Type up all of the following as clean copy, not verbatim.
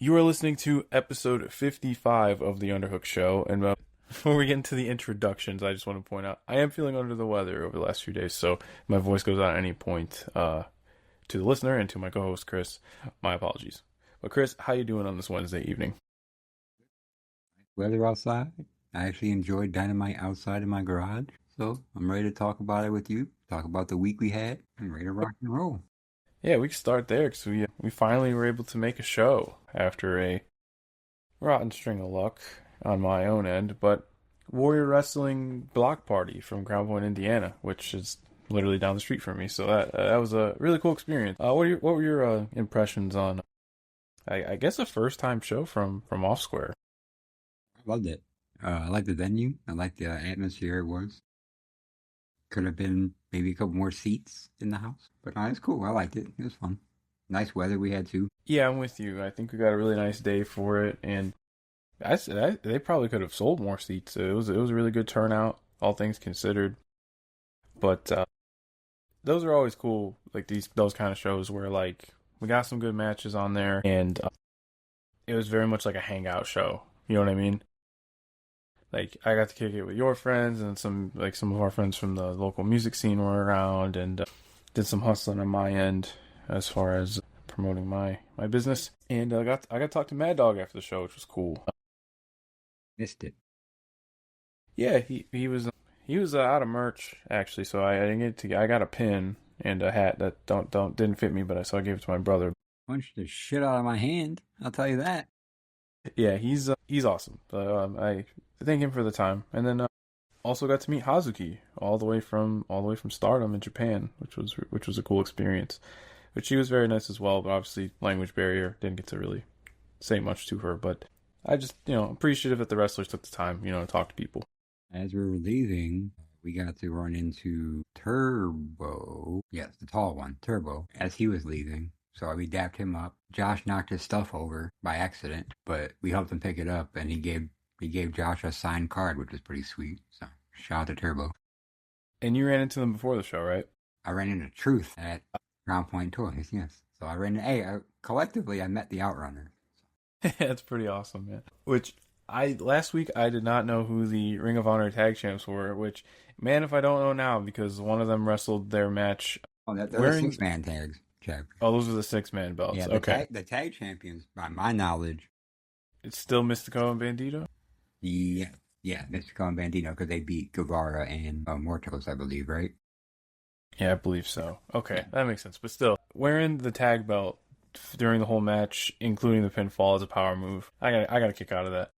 You are listening to episode 55 of the Underhook show, and before we get into the introductions, I just want to point out I am feeling under the weather over the last few days, so if my voice goes out at any point to the listener and to my co-host Chris, my apologies. But Chris, how you doing on this Wednesday evening? Weather outside. I actually enjoyed Dynamite outside in my garage, so I'm ready to talk about it with you. Talk about the week we had. I'm ready to rock and roll. Yeah, we can start there because we finally were able to make a show after a rotten string of luck on my own end, but Warrior Wrestling block party from Crown Point, Indiana, which is literally down the street from me. So that was a really cool experience. What were your impressions on? I guess a first time show from Off Square. I loved it. I liked the venue. I liked the atmosphere it was. Could have been maybe a couple more seats in the house, but no, it's cool. I liked it. It was fun. Nice weather we had too. Yeah, I'm with you. I think we got a really nice day for it, and they probably could have sold more seats. It was a really good turnout, all things considered. But those are always cool, like those kind of shows where like we got some good matches on there, and it was very much like a hangout show. You know what I mean? Like I got to kick it with your friends, and some of our friends from the local music scene were around, and did some hustling on my end as far as promoting my business. And I got to talk to Mad Dog after the show, which was cool. Missed it. Yeah, he was out of merch actually, so I didn't get to. I got a pin and a hat that didn't fit me, but I gave it to my brother. Punched the shit out of my hand. I'll tell you that. Yeah, he's awesome. I thank him for the time, and then also got to meet Hazuki all the way from Stardom in Japan, which was a cool experience. But she was very nice as well, but obviously language barrier, didn't get to really say much to her. But I just appreciative that the wrestlers took the time to talk to people. As we were leaving, we got to run into Turbo. Yes, the tall one, Turbo, as he was leaving. So we dapped him up. Josh knocked his stuff over by accident, but we helped him pick it up, and he gave Josh a signed card, which was pretty sweet. So shout out to Turbo. And you ran into them before the show, right? I ran into Truth at Ground Point Toys, yes. So collectively I met the Outrunners. That's pretty awesome, man. Which last week I did not know who the Ring of Honor tag champs were, which, man, if I don't know now, because one of them wrestled their match. Oh, they're the six-man tags. Oh, those are the six-man belts. Yeah, okay. The tag champions, by my knowledge. It's still Mystico and Bandito? Yeah, Mystico and Bandito, because they beat Guevara and Mortos, I believe, right? Yeah, I believe so. Okay, that makes sense. But still, wearing the tag belt during the whole match, including the pinfall, is a power move. I got a kick out of that.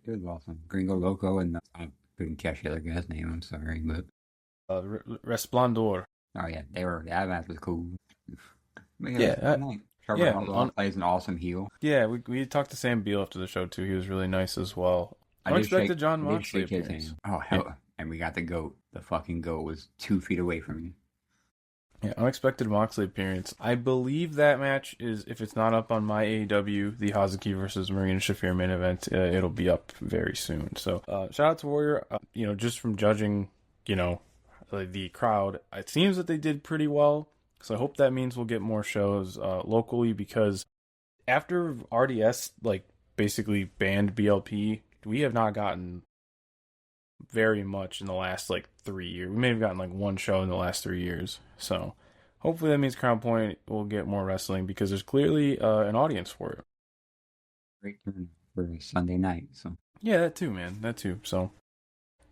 It was awesome. Gringo Loco, and I couldn't catch the other guy's name, I'm sorry, but... Resplendor. Oh yeah, that match was cool. Trevor plays an awesome heel. Yeah, we talked to Sam Beal after the show too. He was really nice as well. Unexpected John Moxley appearance. Oh hell! Yeah. And we got the goat. The fucking goat was 2 feet away from me. Yeah, unexpected Moxley appearance. I believe that match is, if it's not up on my AEW, the Hazuki versus Marina Shafir main event, it'll be up very soon. So shout out to Warrior. Just from judging, the crowd, it seems that they did pretty well. So I hope that means we'll get more shows locally, because after RDS basically banned BLP, we have not gotten very much in the last 3 years. We may have gotten one show in the last 3 years. So hopefully that means Crown Point will get more wrestling, because there's clearly an audience for it. Great turn for a Sunday night. So yeah, that too, man. That too. So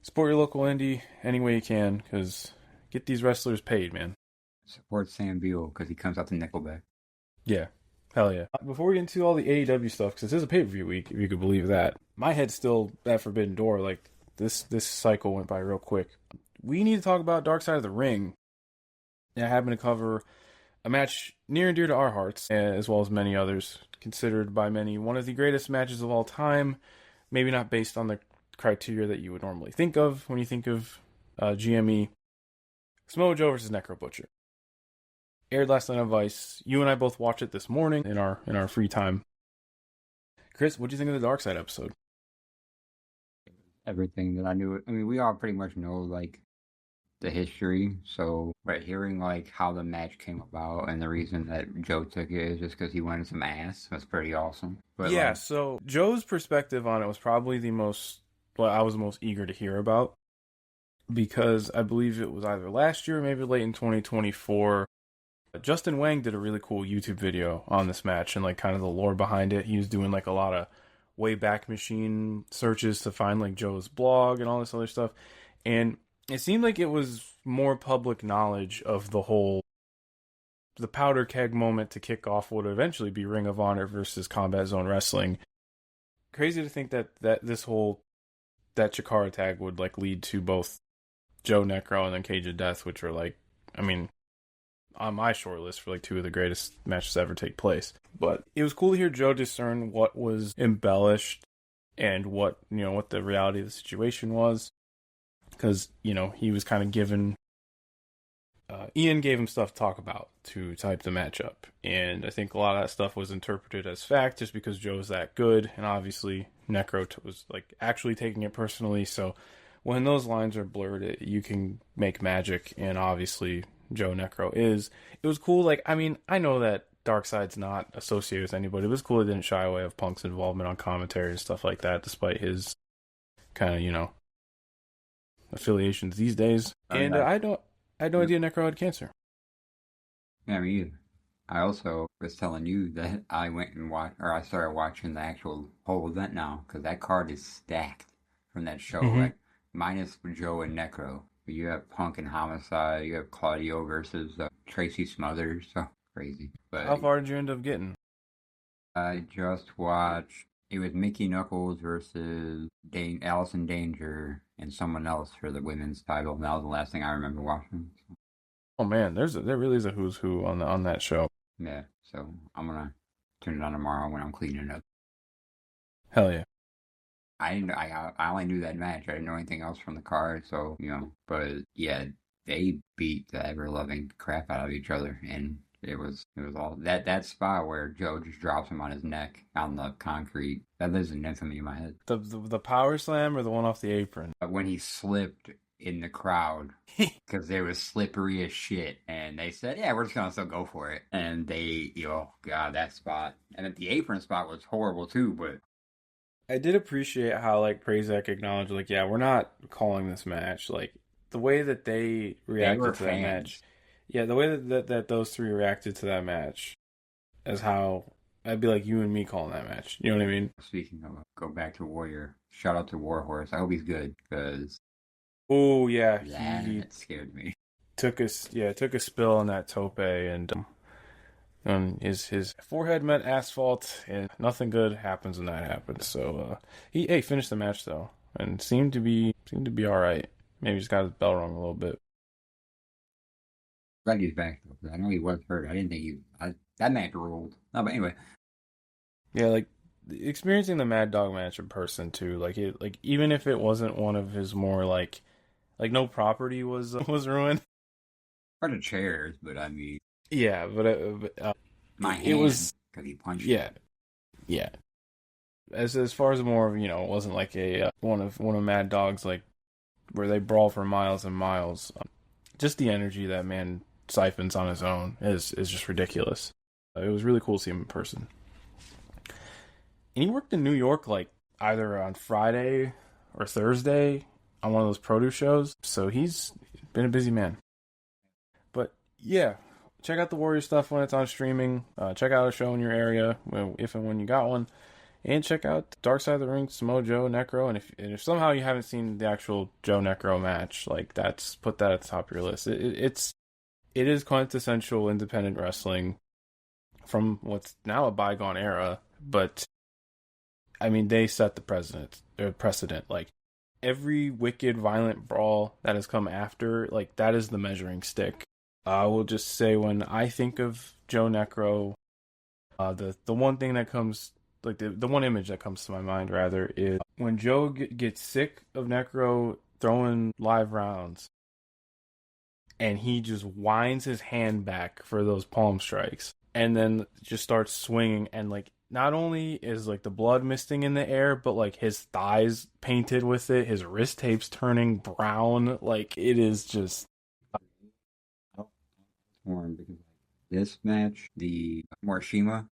support your local indie any way you can, because get these wrestlers paid, man. Support Sam Beal, because he comes out to Nickelback. Yeah. Hell yeah. Before we get into all the AEW stuff, because this is a pay-per-view week, if you could believe that, my head's still at Forbidden Door. This cycle went by real quick. We need to talk about Dark Side of the Ring. And I happen to cover a match near and dear to our hearts, as well as many others, considered by many one of the greatest matches of all time. Maybe not based on the criteria that you would normally think of when you think of GME. Samoa Joe versus Necro Butcher. Aired last night on Vice. You and I both watched it this morning in our free time. Chris, what do you think of the Dark Side episode? Everything that I knew. I mean, we all pretty much know the history. So, but hearing like how the match came about and the reason that Joe took it is just because he wanted some ass. That's pretty awesome. But Yeah, like, so Joe's perspective on it was probably what I was most eager to hear about, because I believe it was either last year or maybe late in 2024. Justin Wang did a really cool YouTube video on this match and like kind of the lore behind it. He was doing like a lot of Wayback Machine searches to find like Joe's blog and all this other stuff. And it seemed like it was more public knowledge of the powder keg moment to kick off what would eventually be Ring of Honor versus Combat Zone Wrestling. Crazy to think that that Chikara tag would like lead to both Joe Necro and then Cage of Death, which are like, I mean, on my short list for like two of the greatest matches to ever take place. But it was cool to hear Joe discern what was embellished and what the reality of the situation was, because he was kind of given Ian gave him stuff to talk about to type the matchup, and I think a lot of that stuff was interpreted as fact just because Joe's that good, and obviously Necro was like actually taking it personally. So when those lines are blurred, you can make magic, and obviously Joe Necro is. It was cool. Like, I mean, I know that Darkseid's not associated with anybody. It was cool he didn't shy away of Punk's involvement on commentary and stuff like that, despite his kind of affiliations these days. And I had no idea Necro had cancer. yeah, me either. I also was telling you that I went and watched, or I started watching the actual whole event now because that card is stacked from that show. Mm-hmm. Like minus Joe and Necro. You have Punk and Homicide. You have Claudio versus Tracy Smothers. So crazy. But How far did you end up getting? I just watched. It was Mickey Knuckles versus Allison Danger and someone else for the women's title. That was the last thing I remember watching. Oh man, there really is a who's who on that show. Yeah, so I'm gonna turn it on tomorrow when I'm cleaning up. Hell yeah. I only knew that match. I didn't know anything else from the card, so But yeah, they beat the ever loving crap out of each other, and it was all that spot where Joe just drops him on his neck on the concrete. That lives in infamy in my head. The power slam or the one off the apron? When he slipped in the crowd because they was slippery as shit, and they said, "Yeah, we're just gonna still go for it." And they, God, that spot, and the apron spot was horrible too, but. I did appreciate how like Prazak acknowledged like, yeah, we're not calling this match. Like the way that they reacted to that match. Yeah, the way that those three reacted to that match is how I'd be like you and me calling that match. You know what I mean? Speaking of, go back to Warrior. Shout out to Warhorse. I hope he's good because. Oh yeah, he scared me. Took a spill on that tope and his forehead met asphalt, and nothing good happens when that happens. So he finished the match though, and seemed to be all right. Maybe just got his bell rung a little bit. Glad he's back though. I know he was hurt. I didn't think that match ruled. No, but anyway. Yeah, like experiencing the Mad Dog match in person too. Like even if it wasn't one of his more like no property was ruined. Or the chairs, but I mean. Yeah, but my hand, it was because he punched. Yeah, yeah. As far as more of it wasn't like a one of Mad Dog's like where they brawl for miles and miles. Just the energy that man siphons on his own is just ridiculous. It was really cool to see him in person. And he worked in New York like either on Friday or Thursday on one of those produce shows. So he's been a busy man. But yeah. Check out the Warrior stuff when it's on streaming. Check out a show in your area if and when you got one, and check out Dark Side of the Ring, Samoa Joe, Necro. And if somehow you haven't seen the actual Joe Necro match, like put that at the top of your list. It is quintessential independent wrestling from what's now a bygone era, but I mean they set the precedent. Like every wicked, violent brawl that has come after, like that is the measuring stick. I will just say when I think of Joe Necro, the one thing that comes, like the one image that comes to my mind rather is when Joe gets sick of Necro throwing live rounds and he just winds his hand back for those palm strikes and then just starts swinging and like not only is like the blood misting in the air, but like his thighs painted with it, his wrist tapes turning brown. Like it is just. Torn because this match, the Morishima,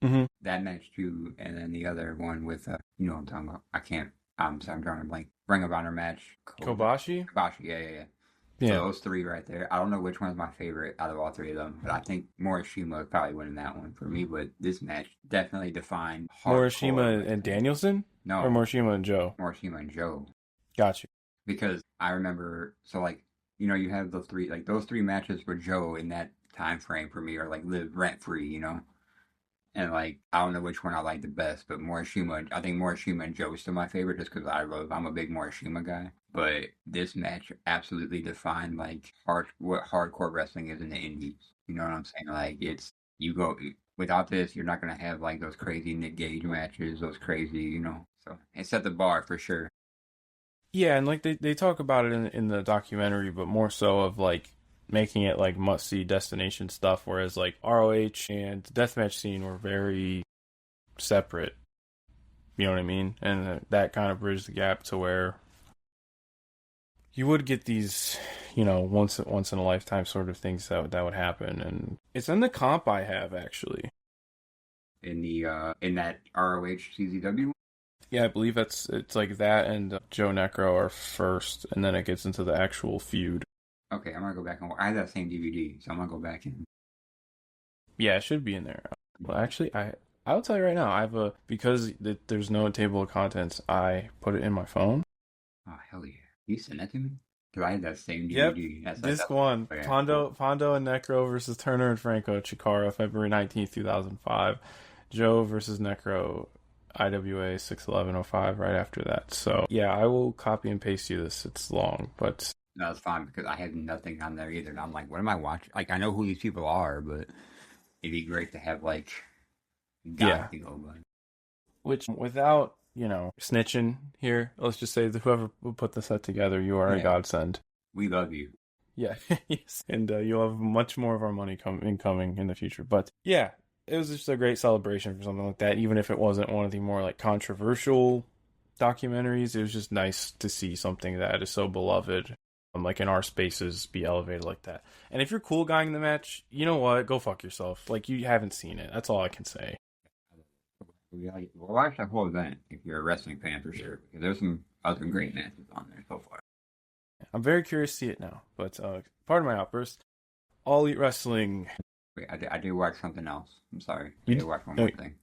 Mm-hmm. that match too, and then the other one with you know what I'm talking about. I can't. I'm sorry, I'm drawing a blank. Ring of Honor match. Kobashi. Kobashi, yeah. So Yeah. those three right there. I don't know which one's my favorite out of all three of them, but I think Morishima is probably winning that one for me. But this match definitely defined hardcore Morishima and wrestling. Danielson, or No, Morishima and Joe. Morishima and Joe. Got you. Because I remember, so like, you know, you have those three, like those three matches for Joe in that time frame for me are like live rent free, you know? And like, I don't know which one I like the best, but Morishima, I think Morishima and Joe is still my favorite just because I'm a big Morishima guy. But this match absolutely defined like what hardcore wrestling is in the indies. You know what I'm saying? Like, you go, without this, you're not going to have like those crazy Nick Gage matches, those crazy, you know? So it set the bar for sure. Yeah, and like they talk about it in the documentary, but more so of like making it like must see destination stuff, whereas like ROH and the deathmatch scene were very separate. You know what I mean? And that kind of bridged the gap to where you would get these, once in a lifetime sort of things that would happen, and it's in the comp I have actually. In that ROH CZW. Yeah, I believe it's like that and Joe Necro are first, and then it gets into the actual feud. Okay, I'm gonna go back and I have that same DVD, so I'm gonna go back and. Yeah, it should be in there. Well, actually, I'll tell you right now, because there's no table of contents, I put it in my phone. Oh hell yeah! You sent that to me? Cause I had that same Yep, DVD. disc one, oh, yeah. Pondo and Necro versus Turner and Franco Chikara, February 19th, 2005. Joe versus Necro, IWA 6/11/05, right after that. So yeah, I will copy and paste you this. It's long, but No, it's fine because I had nothing on there either. And I'm like, what am I watching? Like, I know who these people are, but it'd be great to have like yeah. to go by. Which, without snitching here, let's just say that whoever put the set together, you are a godsend. We love you. Yeah, yes. And you'll have much more of our money coming in the future. But yeah, it was just a great celebration for something like that. Even if it wasn't one of the more like controversial documentaries, it was just nice to see something that is so beloved, like in our spaces, be elevated like that. And if you're cool guying the match, you know what? Go fuck yourself. Like, you haven't seen it. That's all I can say. We'll watch that whole event if you're a wrestling fan for sure. Because there's some other great matches on there so far. I'm very curious to see it now. But pardon my outburst. All Elite Wrestling. Wait, I did watch something else. I'm sorry. I did watch one more thing.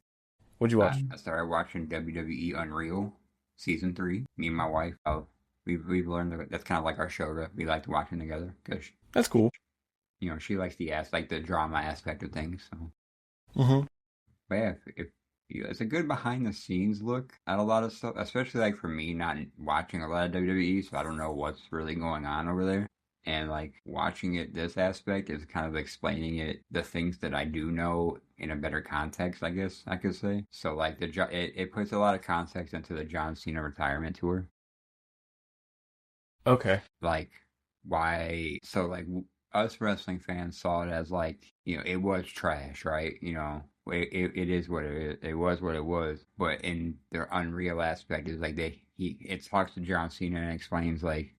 What'd you watch? I started watching WWE Unreal Season 3. Me and my wife, we've learned that that's kind of like our show that we like watching together. Cause that's cool. She likes the drama aspect of things. So. Mm-hmm. But yeah, if it's a good behind the scenes look at a lot of stuff, especially like for me not watching a lot of WWE, so I don't know what's really going on over there. And like watching it, this aspect is kind of explaining the things that I do know in a better context, I guess I could say. So like it puts a lot of context into the John Cena retirement tour. Okay. Like why? So like us wrestling fans saw it as like it was trash, right? It is what it is. It was what it was. But in their unreal aspect is like it talks to John Cena and explains like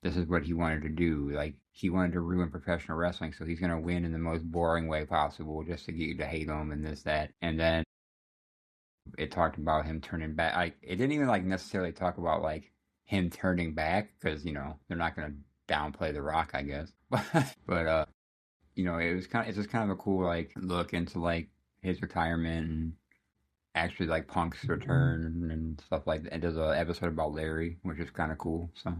this is what he wanted to do. Like he wanted to ruin professional wrestling, so he's gonna win in the most boring way possible just to get you to hate him and this that. And then it talked about him turning back. Like it didn't even like necessarily talk about like him turning back because they're not gonna downplay The Rock, I guess. but it's just kind of a cool like look into like his retirement and actually like Punk's return and stuff like that. It does an episode about Larry, which is kind of cool. So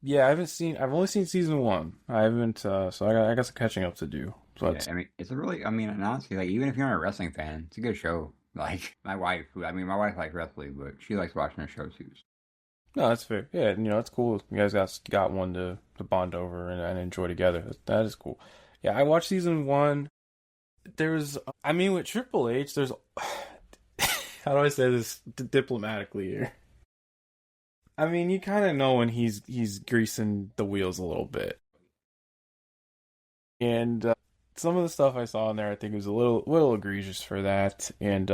yeah, I've only seen season 1. I haven't, so I got some catching up to do. But yeah, I mean, and honestly, like even if you're not a wrestling fan, it's a good show. Like my wife likes wrestling, but she likes watching the show too. No, that's fair. Yeah, it's cool. You guys got one to bond over and enjoy together. That is cool. Yeah, I watched season 1. With Triple H, there's how do I say this diplomatically here? I mean, you kind of know when he's greasing the wheels a little bit. And some of the stuff I saw in there, I think was a little egregious for that. And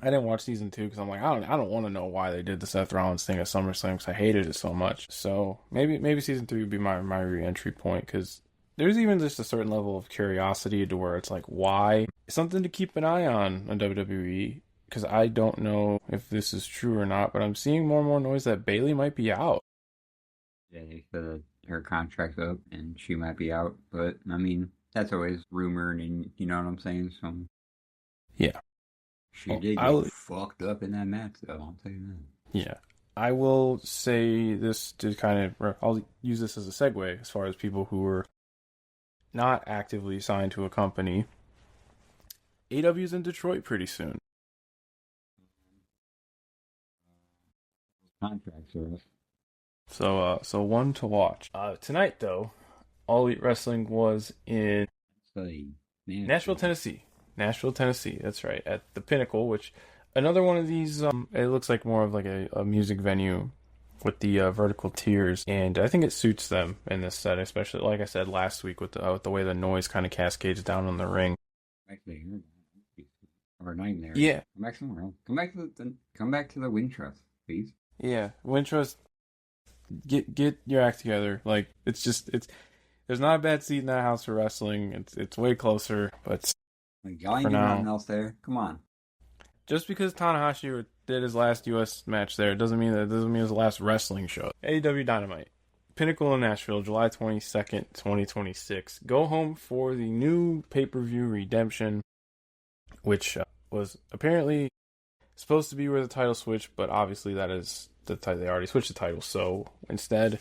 I didn't watch season 2 because I'm like, I don't want to know why they did the Seth Rollins thing at SummerSlam because I hated it so much. So maybe season 3 would be my re-entry point, because there's even just a certain level of curiosity to where it's like, why? Something to keep an eye on WWE, because I don't know if this is true or not, but I'm seeing more and more noise that Bayley might be out. Yeah, they said her contract's up and she might be out, but I mean, that's always rumor, and you know what I'm saying? So Yeah. she did get fucked up in that match, though, I'll tell you that. Yeah. I will say this to kind of, I'll use this as a segue as far as people who were not actively signed to a company. AW's in Detroit pretty soon. Contracts are up. So one to watch. Tonight, though, All Elite Wrestling was in Nashville, Tennessee. Nashville, Tennessee. That's right, at the Pinnacle, which another one of these. It looks like more of like a music venue with the vertical tiers, and I think it suits them in this set, especially like I said last week with the way the noise kind of cascades down on the ring. Or nightmare. Yeah. Come back somewhere else. Come back to the Wintrust, please. Yeah, Wintrust. Get your act together. Like, there's not a bad seat in that house for wrestling. It's way closer, but like, y'all ain't doing nothing else there. Come on. Just because Tanahashi did his last U.S. match there doesn't mean it was the last wrestling show. AEW Dynamite. Pinnacle in Nashville, July 22nd, 2026. Go home for the new pay-per-view Redemption, which was apparently supposed to be where the title switched, but obviously that is the title. They already switched the title, so instead,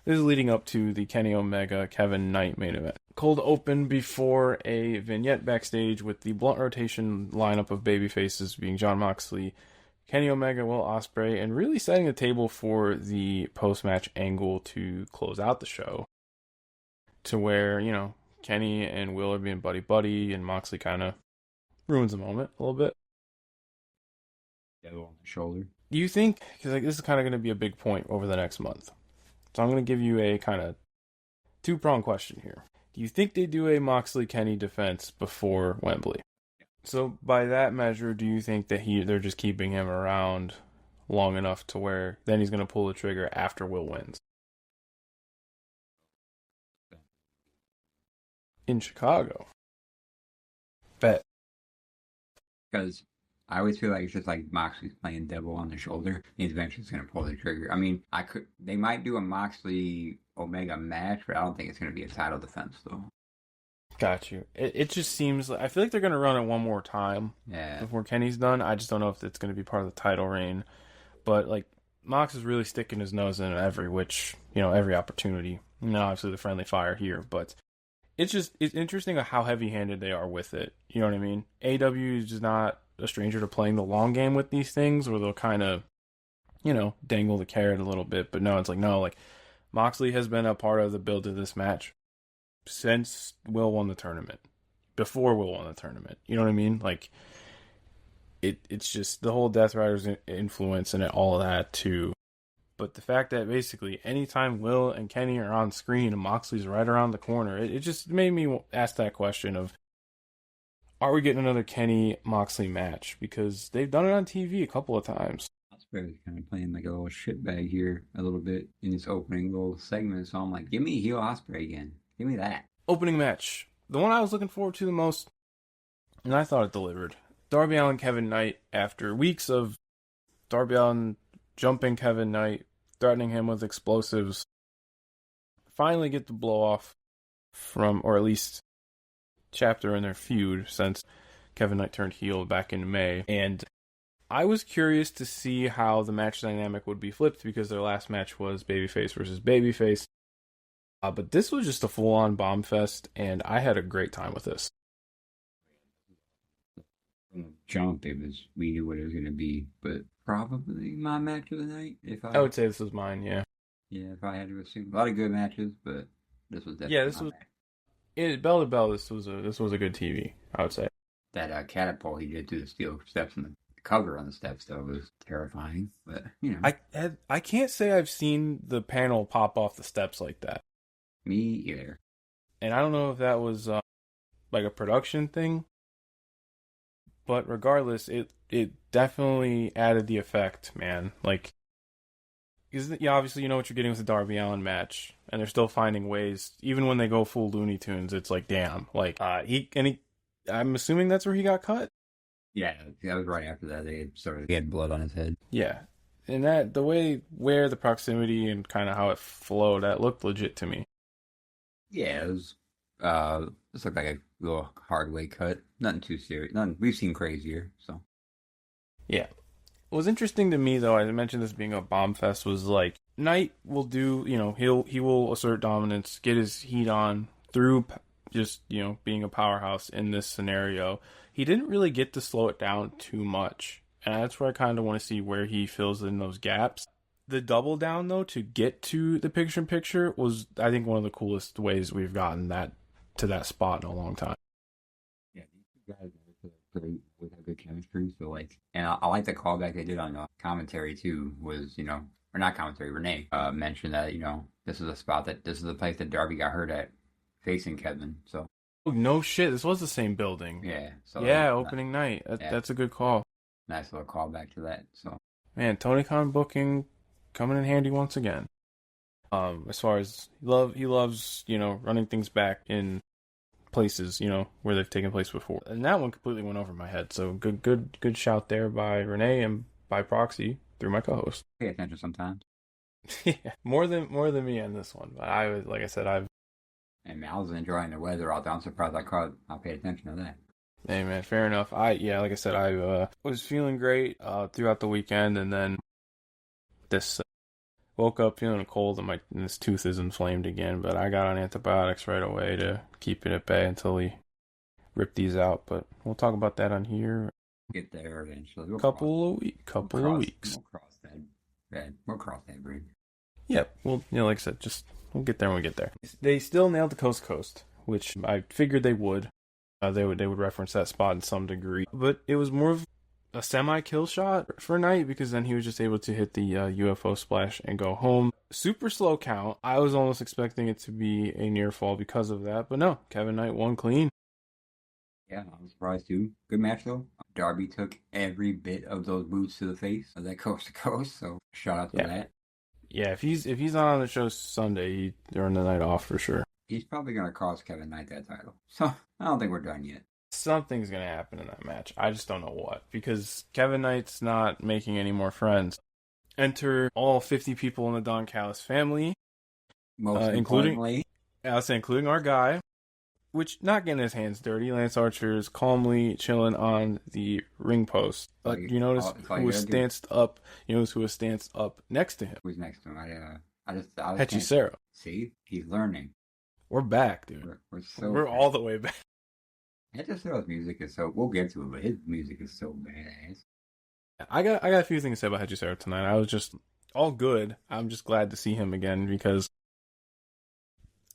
this is leading up to the Kenny Omega Kevin Knight main event. Cold open before a vignette backstage with the blunt rotation lineup of babyfaces being Jon Moxley, Kenny Omega, Will Ospreay, and really setting the table for the post-match angle to close out the show, to where, you know, Kenny and Will are being buddy-buddy, and Moxley kind of ruins the moment a little bit. Yeah, on the shoulder. Do you think, because like, this is kind of going to be a big point over the next month, so I'm going to give you a kind of two-pronged question here. Do you think they do a Moxley-Kenny defense before Wembley? Yeah. So by that measure, do you think that they're just keeping him around long enough to where then he's going to pull the trigger after Will wins? In Chicago. Bet. Because I always feel like it's just like Moxley's playing devil on the shoulder. He's eventually going to pull the trigger. I mean, they might do a Moxley Omega match, but I don't think it's going to be a title defense, though. Got you. It just seems like, I feel like they're going to run it one more time before Kenny's done. I just don't know if it's going to be part of the title reign. But like, Mox is really sticking his nose in every opportunity. Obviously the friendly fire here, but it's interesting how heavy-handed they are with it. You know what I mean? AEW is just not a stranger to playing the long game with these things, where they'll kind of, dangle the carrot a little bit. But no, it's like, no, like, Moxley has been a part of the build of this match since Will won the tournament. Before Will won the tournament. You know what I mean? Like, it's just the whole Death Riders influence and all of that too. But the fact that basically anytime Will and Kenny are on screen and Moxley's right around the corner, it just made me ask that question of, are we getting another Kenny-Moxley match? Because they've done it on TV a couple of times. Ospreay's kind of playing like a little shitbag here a little bit in this opening little segment. So I'm like, give me heel Ospreay again. Give me that. Opening match. The one I was looking forward to the most, and I thought it delivered. Darby Allin, Kevin Knight, after weeks of Darby Allin jumping Kevin Knight, threatening him with explosives, finally get the blow off from, or at least chapter in their feud, since Kevin Knight turned heel back in May. And I was curious to see how the match dynamic would be flipped, because their last match was babyface versus babyface. But this was just a full-on bomb fest, and I had a great time with this. From the jump, we knew what it was going to be, but probably my match of the night. I would say this was mine, yeah. Yeah, if I had to assume. A lot of good matches, but this was definitely bell to bell. This was a good TV, I would say. That catapult he did through the steel steps and the cover on the steps, though, was terrifying. But I can't say I've seen the panel pop off the steps like that. Me either. And I don't know if that was like a production thing. But regardless, it definitely added the effect, man. Like, yeah, obviously you know what you're getting with the Darby Allin match, and they're still finding ways, even when they go full Looney Tunes. It's like, damn, like I'm assuming that's where he got cut. Yeah, that was right after that. He had blood on his head. Yeah, and that the way where the proximity and kind of how it flowed, that looked legit to me. Yeah, it was. This looked like a little hard way cut. Nothing too serious. Nothing we've seen crazier. So Yeah. What was interesting to me, though, I mentioned this being a bomb fest, was like Knight will do, he will assert dominance, get his heat on through just, being a powerhouse in this scenario. He didn't really get to slow it down too much, and that's where I kind of want to see where he fills in those gaps. The double down, though, to get to the picture-in-picture was, I think, one of the coolest ways we've gotten that to that spot in a long time. yeah, these guys are great with a good chemistry. So and I like the callback they did on commentary too. Was or not commentary. Renee mentioned that this is the place that Darby got hurt at facing Kevin. So Oh, no shit, this was the same building. yeah, so Yeah, opening night. That's a good call. nice little callback to that. So Man, Tony Khan booking coming in handy once again. As far as he loves, running things back in places, where they've taken place before. And that one completely went over my head. So good shout there by Renee and by proxy through my co-host. pay attention sometimes. Yeah, more than me on this one. But I was, like I said, And I was enjoying the weather out there. I'm surprised I paid attention to that. hey man, fair enough. Like I said, I was feeling great throughout the weekend, and then this woke up feeling cold, and this tooth is inflamed again. But I got on antibiotics right away to keep it at bay until we rip these out. But we'll talk about that on here. Get there eventually. Couple of weeks. We'll cross that bridge. Yep. Well, like I said, we'll get there when we get there. They still nailed the coast to coast, which I figured they would. They would reference that spot in some degree, but it was more of a semi-kill shot for Knight, because then he was just able to hit the UFO splash and go home. Super slow count. I was almost expecting it to be a near fall because of that, but no. Kevin Knight won clean. Yeah, I was surprised too. Good match though. Darby took every bit of those boots to the face of that coast to coast, so shout out to that. Yeah, if he's not on the show Sunday, he earned the night off for sure. He's probably gonna cost Kevin Knight that title. So I don't think we're done yet. Something's gonna happen in that match. I just don't know what, because Kevin Knight's not making any more friends. Enter all 50 people in the Don Callis family, including our guy. Which, not getting his hands dirty, Lance Archer is calmly chilling on the ring post. But you notice who was stanced up. You notice who was stanced up next to him. Who's next to him? I was Hechicero. See, he's learning. We're back, dude. We're all the way back. Hechicero's music is so. We'll get to it, but his music is so badass. I got a few things to say about Hechicero tonight. I was just all good. I'm just glad to see him again, because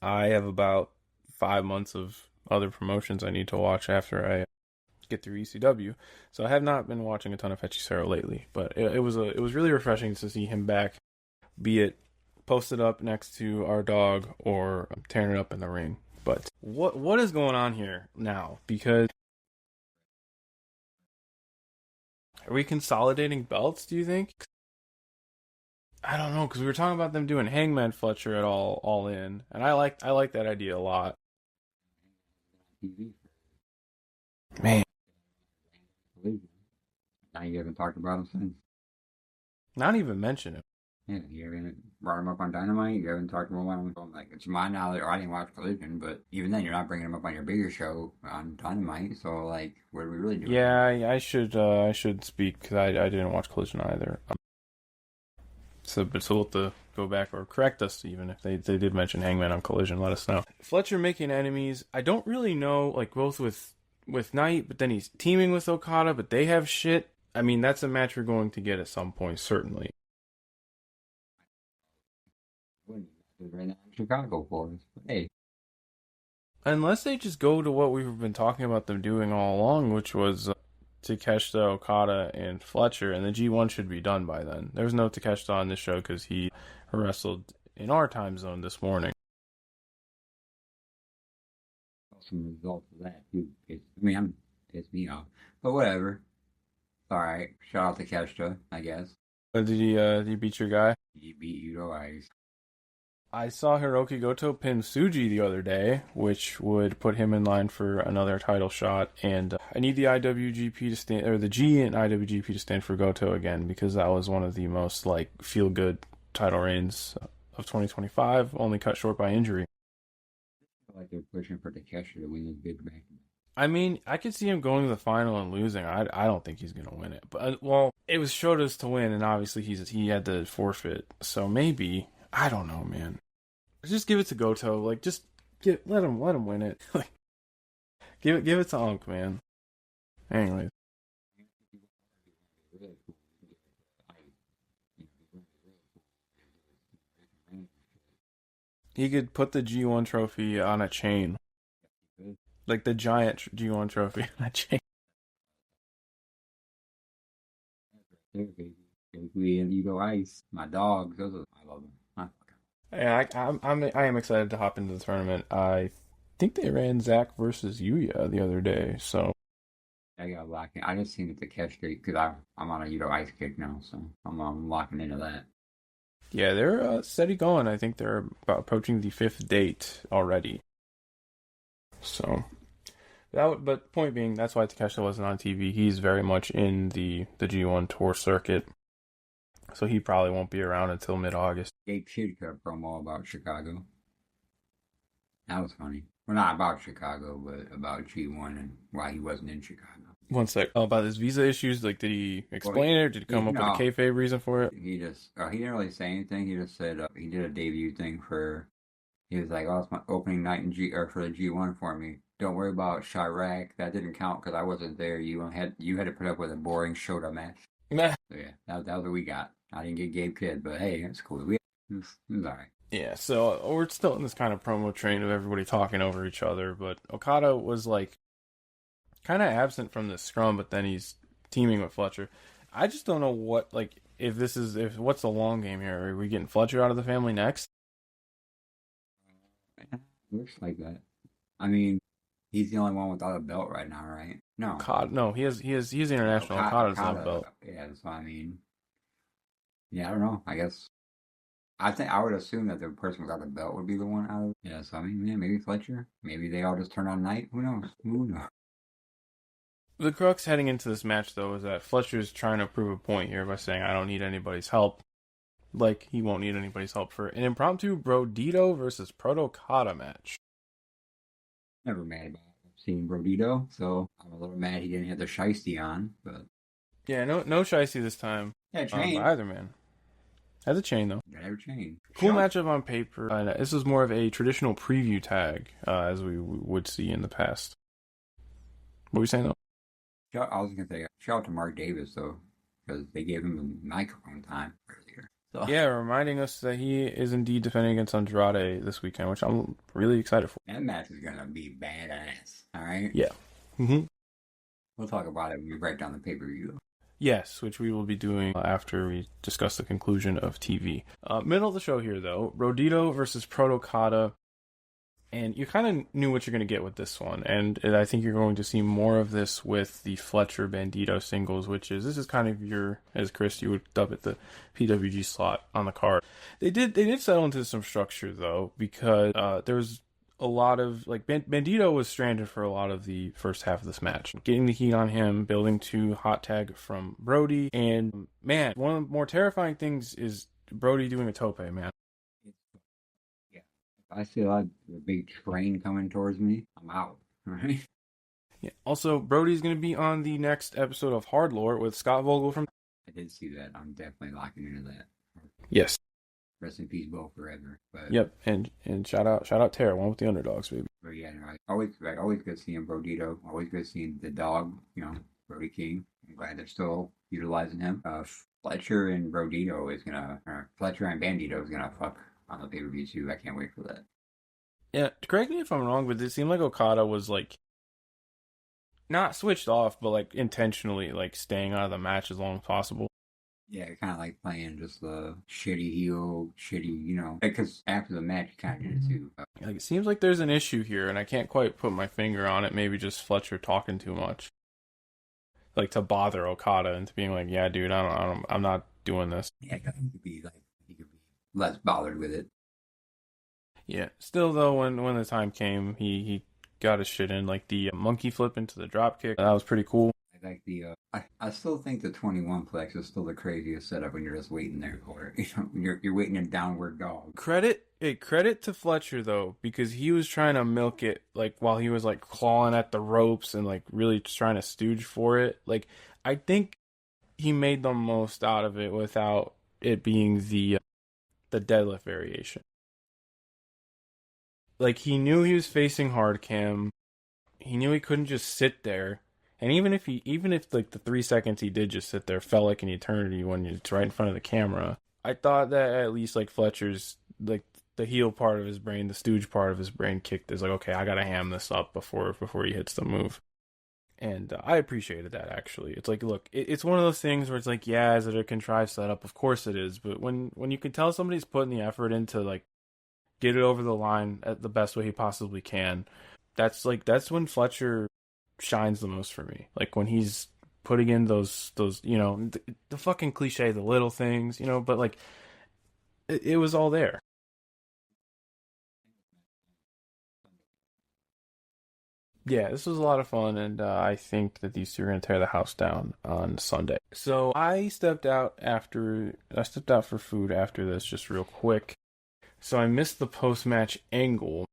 I have about 5 months of other promotions I need to watch after I get through ECW, so I have not been watching a ton of Hechicero lately. But it was really refreshing to see him back, be it posted up next to our dog or tearing it up in the ring. But what is going on here now? Because are we consolidating belts, do you think? I don't know, because we were talking about them doing Hangman Fletcher at all in, and I like that idea a lot. Man, now you haven't talked about him since. not even mention him. Yeah, you haven't brought him up on Dynamite. You haven't talked about him. Like, it's my knowledge, or I didn't watch Collision, but even then, you're not bringing him up on your bigger show on Dynamite. So, like, what are we really doing? Yeah, I should speak, because I didn't watch Collision either. So we'll have to go back, or correct us even if they did mention Hangman on Collision. Let us know. Fletcher making enemies. I don't really know, like, both with Knight, but then he's teaming with Okada, but they have shit. I mean, that's a match we're going to get at some point, certainly. Right now in Chicago for us. But hey, unless they just go to what we've been talking about them doing all along, which was Takeshita, Okada, and Fletcher, and the G1 should be done by then. There's no Takeshita on this show because he wrestled in our time zone this morning. some results of that too. I'm pissed me off, but whatever. All right. Shout out to Keshta, I guess. Did he beat your guy? He beat Yuto Ice. I saw Hiroki Goto pin Tsuji the other day, which would put him in line for another title shot. And I need the IWGP to stand, or the G in IWGP to stand for Goto again, because that was one of the most feel good title reigns of 2025, only cut short by injury. I feel like they're pushing for Takeshita to win this big back. I mean, I could see him going to the final and losing. I don't think he's gonna win it, but it was Shota's to win, and obviously he had to forfeit, so maybe. I don't know, man. Just give it to Goto. Just let him win it. Give it to Unk, man. Anyways. He could put the G1 trophy on a chain. Like the giant G1 trophy on a chain. We and Yuto Ice, my dogs. I love them. Yeah, I am excited to hop into the tournament. I think they ran Zach versus Yuya the other day, so I got locking. I just seen it to catch straight because I'm on a Yuto Ice kick now, so I'm locking into that. Yeah, they're steady going. I think they're about approaching the 5th date already. So but point being, that's why Takeshita wasn't on TV. He's very much in the G1 tour circuit. So he probably won't be around until mid-August. Gabe Kidd cut a promo about Chicago. That was funny. Well, not about Chicago, but about G1 and why he wasn't in Chicago. One sec. About his visa issues, did he explain it, or did he come up with a kayfabe reason for it? He just, he didn't really say anything. He just said he did a debut thing he was like, it's my opening night for the G1 for me. Don't worry about Chirac. That didn't count because I wasn't there. You had to put up with a boring Shota match. Nah. So yeah, that was what we got. I didn't get Gabe Kidd, but hey, it's cool. It was alright. Yeah, so we're still in this kind of promo train of everybody talking over each other, but Okada was kind of absent from the scrum, but then he's teaming with Fletcher. I just don't know what, what's the long game here? Are we getting Fletcher out of the family next? Looks like that. I mean, he's the only one without a belt right now, right? No. Okada, no, he's international. Okada doesn't have a belt. Yeah, that's what I mean. Yeah, I don't know. I guess I would assume that the person without the belt would be the one out of. Yeah, so I mean, yeah, maybe Fletcher. Maybe they all just turn on night. Who knows? The crux heading into this match, though, is that Fletcher's trying to prove a point here by saying, I don't need anybody's help. He won't need anybody's help for an impromptu Brodito versus Proto-Kata match. Never mad about seeing Brodito, so I'm a little mad he didn't have the shiesty on, but. Yeah, no shiesty this time. Yeah, chain. Either, man. Has a chain, though. Got every chain. Cool matchup on paper. This is more of a traditional preview tag, as we would see in the past. What were you saying, though? I was going to say, shout out to Mark Davis, though, because they gave him the microphone time earlier. So. Yeah, reminding us that he is indeed defending against Andrade this weekend, which I'm really excited for. That match is going to be badass, all right? Yeah. Mm-hmm. We'll talk about it when we break down the pay-per-view. Yes, which we will be doing after we discuss the conclusion of TV. Middle of the show here, though. Brodito versus Proto-Kata. And you kind of knew what you're going to get with this one. And I think you're going to see more of this with the Fletcher Bandito singles, this is kind of as Chris, you would dub it, the PWG slot on the card. They did settle into some structure, though, because there was a lot of, Bandito was stranded for a lot of the first half of this match. Getting the heat on him, building to hot tag from Brody, and, man, one of the more terrifying things is Brody doing a tope, man. I see a big train coming towards me, I'm out, right? Yeah. Also, Brody's going to be on the next episode of Hard Lore with Scott Vogel from... I did see that. I'm definitely locking into that. Yes. Rest in peace, Bo, forever. But, yep, and shout out Tara, one with the underdogs, baby. But yeah, always good seeing Brodito. Always good seeing the dog, Brody King. I'm glad they're still utilizing him. Fletcher and Bandito is gonna fuck on the pay-per-view too. I can't wait for that. Yeah, correct me if I'm wrong, but it seemed like Okada was not switched off, but intentionally staying out of the match as long as possible. Yeah, kind of like playing just the shitty heel, shitty, because after the match, he kind of did it too. Like, it seems like there's an issue here, and I can't quite put my finger on it. Maybe just Fletcher talking too much, like to bother Okada into being like, "Yeah, dude, I'm not doing this." Yeah, 'cause he could be less bothered with it. Yeah. Still though, when the time came, he got his shit in, like the monkey flip into the drop kick. That was pretty cool. I like I still think the 21 plex is still the craziest setup when you're just waiting there for it. You're waiting in downward dog. Credit to Fletcher though, because he was trying to milk it like while he was like clawing at the ropes and like really just trying to stooge for it. Like I think he made the most out of it without it being the deadlift variation. Like he knew he was facing hard cam. He knew he couldn't just sit there. And even if like the 3 seconds he did just sit there felt like an eternity when it's right in front of the camera, I thought that at least like Fletcher's like the heel part of his brain, the stooge part of his brain kicked is like, okay, I gotta ham this up before he hits the move. And I appreciated that actually. It's like, look, it's one of those things where it's like, yeah, is it a contrived setup? Of course it is. But when you can tell somebody's putting the effort into like get it over the line at the best way he possibly can, that's when Fletcher shines the most for me. Like when he's putting in those the fucking cliche, the little things, but like it was all there. Yeah, this was a lot of fun, and I think that these two are going to tear the house down on Sunday. So I stepped out for food after this, just real quick. So I missed the post match angle.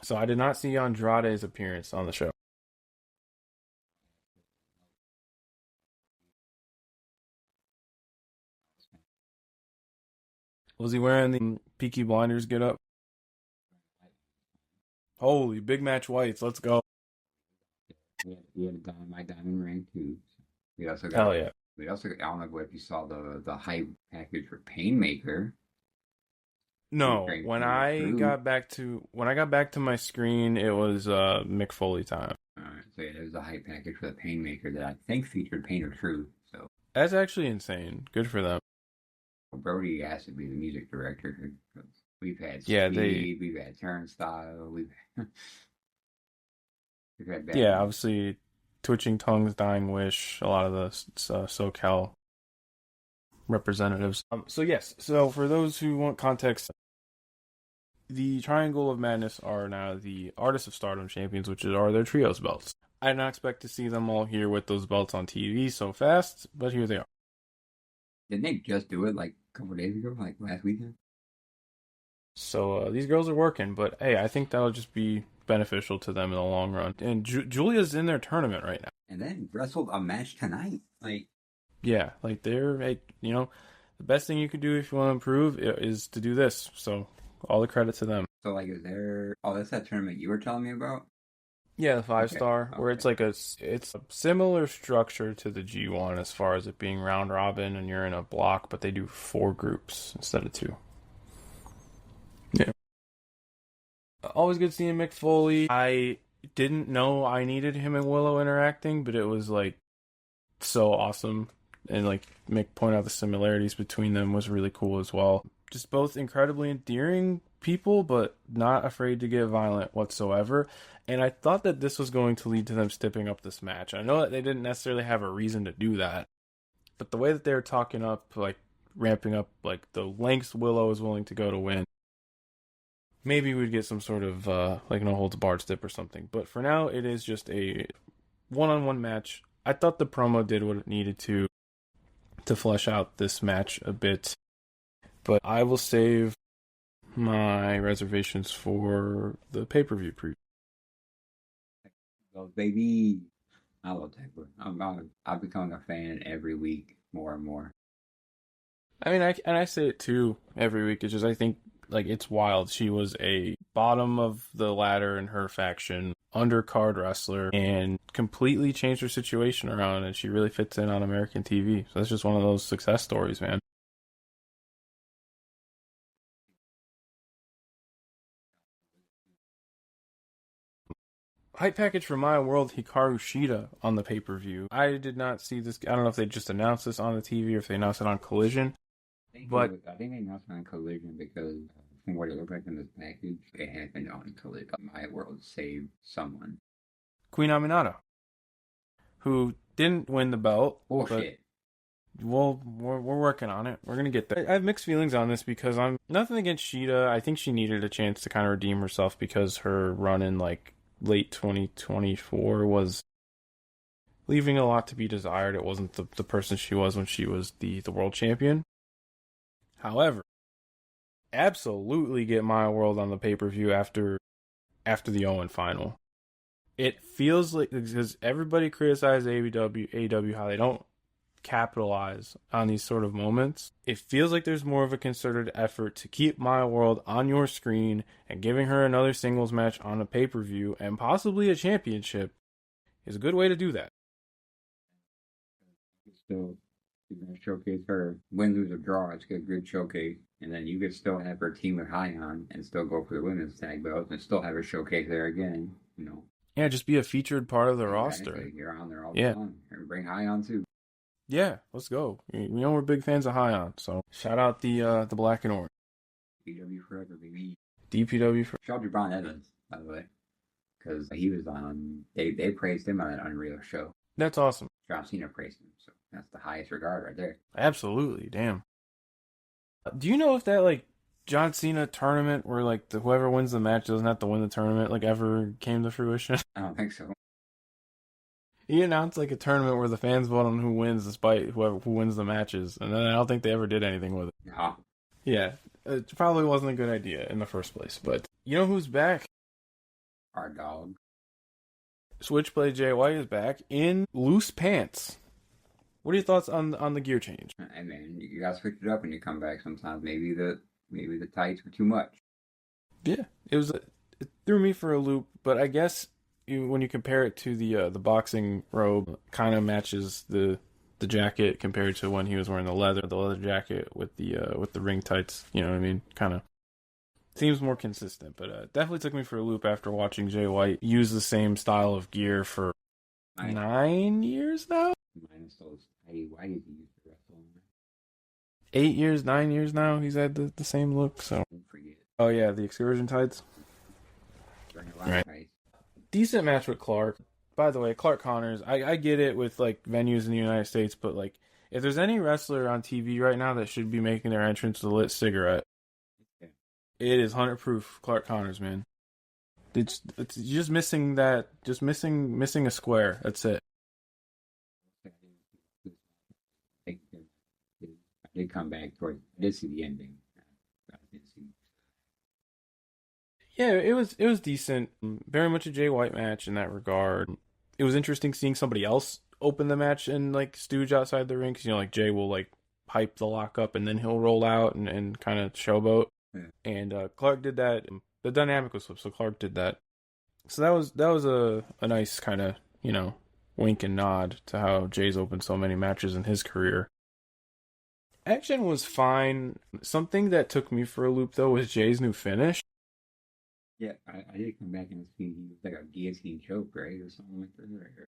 So I did not see Andrade's appearance on the show. Was he wearing the Peaky Blinders get up? Holy big match whites, let's go! We had a Dynamite diamond ring too. We also got Hell yeah! I don't know if you saw the hype package for Painmaker. No, Featuring Peter Crew. when I got back to my screen, it was Mick Foley time. So yeah, there's a hype package for the Painmaker that I think featured Painter Crew. So That's actually insane. Good for them. Brody has to be the music director. We've had Yeah, they Speed, we've had Turnstile, we've had yeah, Batman. obviously Twitching Tongues, Dying Wish, a lot of the SoCal representatives. So yes, so for those who want context, the Triangle of Madness are now the Artists of Stardom champions, which are their trios belts. I did not expect to see them all here with those belts on TV so fast, but here they are. Didn't they just do it like a couple days ago, like last weekend? So these girls are working, but hey, I think that'll just be beneficial to them in the long run. And Julia's in their tournament right now. And then wrestled a match tonight. Yeah, like they're, hey, the best thing you could do if you want to improve is to do this. So all the credit to them. So is there? Oh, that's that tournament you were telling me about. Yeah, the five Okay, star, where okay. it's a similar structure to the G1 as far as it being round robin and you're in a block, but they do four groups instead of two. Yeah. Always good seeing Mick Foley. I didn't know I needed him and Willow interacting, but it was like so awesome. And like Mick pointed out the similarities between them was really cool as well. Just both incredibly endearing people, but not afraid to get violent whatsoever. And I thought that this was going to lead to them stepping up this match. I know that they didn't necessarily have a reason to do that, but the way that they were talking up, like ramping up, like the lengths Willow is willing to go to win, maybe we'd get some sort of like no holds barred stip or something. But for now, it is just a one-on-one match. I thought the promo did what it needed to flesh out this match a bit, but I will save my reservations for the pay-per-view preview. So baby, I love Taylor. I'm becoming a fan every week more and more. I mean, I say it too every week. It's just I think like it's wild. She was a bottom of the ladder in her faction, undercard wrestler, and completely changed her situation around, and she really fits in on American TV. So that's just one of those success stories, man. Hype package for My World Hikaru Shida on the pay-per-view. I did not see this. I don't know if they just announced this on the TV or if they announced it on Collision. But I think they announced it on Collision because from what it looked like in this package, it had been on Collision. My World saved someone. Queen Aminata, who didn't win the belt. Bullshit. Well, we're working on it. We're going to get there. I have mixed feelings on this because I'm nothing against Shida. I think she needed a chance to kind of redeem herself because her run in like late 2024 was leaving a lot to be desired. It wasn't the person she was when she was the world champion. However, absolutely get My World on the pay-per-view after the Owen final. It feels like, because everybody criticized AEW how they don't capitalize on these sort of moments. It feels like there's more of a concerted effort to keep My World on your screen and giving her another singles match on a pay-per-view and possibly a championship is a good way to do that. Still, you're going to showcase her win, lose, or draw. It's a good showcase. And then you could still have her team with Hyon and still go for the women's tag belt and still have her showcase there again, you know. Yeah, just be a featured part of the roster. You're on there all the time. And bring Hyon too. Yeah, let's go. We know we're big fans of Hyon, so shout out the Black and Orange. DPW forever, baby. DPW forever. Shout out to Brian Evans, by the way, because he was on. They praised him on that Unreal show. That's awesome. John Cena praised him, so that's the highest regard right there. Absolutely, damn. Do you know if that like John Cena tournament where like whoever wins the match doesn't have to win the tournament like ever came to fruition? I don't think so. He announced like a tournament where the fans vote on who wins despite who wins the matches, and then I don't think they ever did anything with it. No. Yeah, it probably wasn't a good idea in the first place, but you know who's back? Our dog. Switchblade Jay White is back in loose pants. What are your thoughts on the gear change? I mean, you gotta switch it up when you come back sometimes. Maybe the tights were too much. Yeah, it threw me for a loop, but I guess when you compare it to the boxing robe, kind of matches the jacket compared to when he was wearing the leather jacket with the ring tights. You know what I mean? Kind of seems more consistent, but definitely took me for a loop after watching Jay White use the same style of gear for 9 years now. Minus those why did he use the wrestle? 8 years, 9 years now. He's had the same look. So. Don't forget. Oh yeah, the excursion tights. Right. Decent match with Clark. By the way, Clark Connors, I get it with like venues in the United States, but like if there's any wrestler on TV right now that should be making their entrance with a lit cigarette, it is 100 proof Clark Connors, man. It's just missing that, just missing a square. That's it. I did come back I did see the ending. Yeah, it was decent. Very much a Jay White match in that regard. It was interesting seeing somebody else open the match and like stooge outside the ring, because you know, like Jay will like hype the lock up and then he'll roll out and kind of showboat. Yeah. And Clark did that. The dynamic was flipped, so Clark did that. So that was a nice kind of, you know, wink and nod to how Jay's opened so many matches in his career. Action was fine. Something that took me for a loop though was Jay's new finish. Yeah, I did come back and see he was like a guillotine choke, right? Or something like that. Right?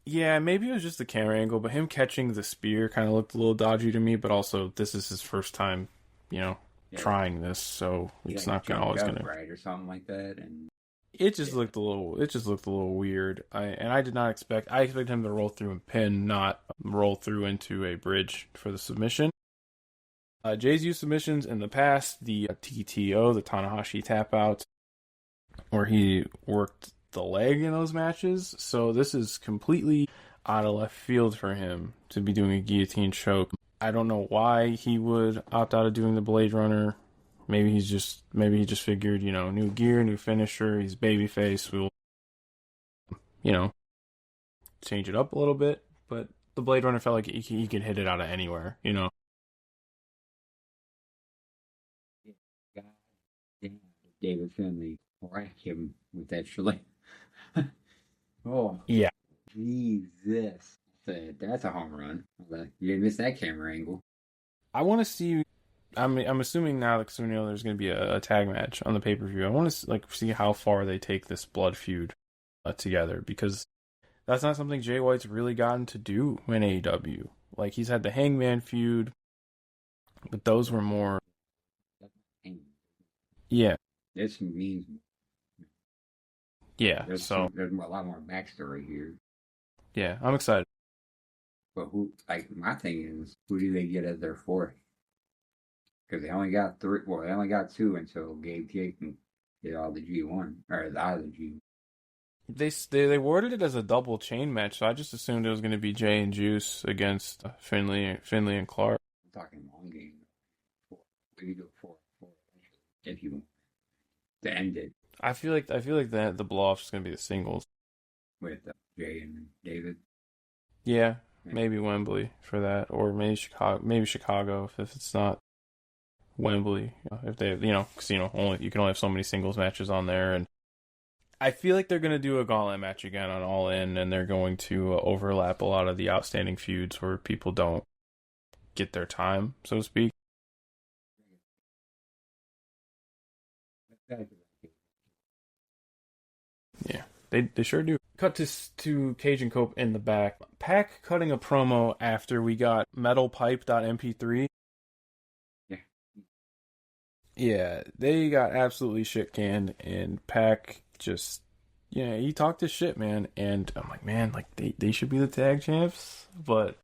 Yeah, maybe it was just the camera angle, but him catching the spear kind of looked a little dodgy to me, but also this is his first time, you know, trying this, so it's not always going to... Right, or something like that, and... It just looked a little weird. I expected him to roll through and pin, not roll through into a bridge for the submission. Jay's used submissions in the past, the TTO, the Tanahashi tap out, where he worked the leg in those matches. So this is completely out of left field for him to be doing a guillotine choke. I don't know why he would opt out of doing the Blade Runner. Maybe he just figured, you know, new gear, new finisher, he's babyface, we'll, you know, change it up a little bit. But the Blade Runner felt like he could hit it out of anywhere, you know. David Finlay whack him with that shillelagh. Oh. Yeah. Jesus. That's a home run. You didn't miss that camera angle. I want to see... I'm assuming now that we know there's going to be a tag match on the pay-per-view. I want to see how far they take this blood feud. together, because that's not something Jay White's really gotten to do in AEW. Like, he's had the Hangman feud, but those were more, yeah, This means yeah. So there's a lot more backstory here. yeah, I'm excited. But who, like, my thing is, who do they get as their fourth? Because they only got three. Well, they only got two until Gabe Kidd can get all the G1 or out of the G. They worded it as a double chain match, so I just assumed it was going to be Jay and Juice against Finley and Clark. I'm talking long game. We can do four if you want to end it. I feel like the blow off is going to be the singles with Jay and David. Yeah, maybe Wembley for that, or maybe Chicago. Maybe Chicago if it's not Wembley. If they, because only you can only have so many singles matches on there, and I feel like they're going to do a gauntlet match again on All In, and they're going to overlap a lot of the outstanding feuds where people don't get their time, so to speak. Yeah, they sure do. Cut to Cage and Cope in the back. Pac cutting a promo after we got metalpipe.mp3. Yeah, they got absolutely shit canned, and Pac just, he talked his shit, man. And I'm like, man, like they should be the tag champs, but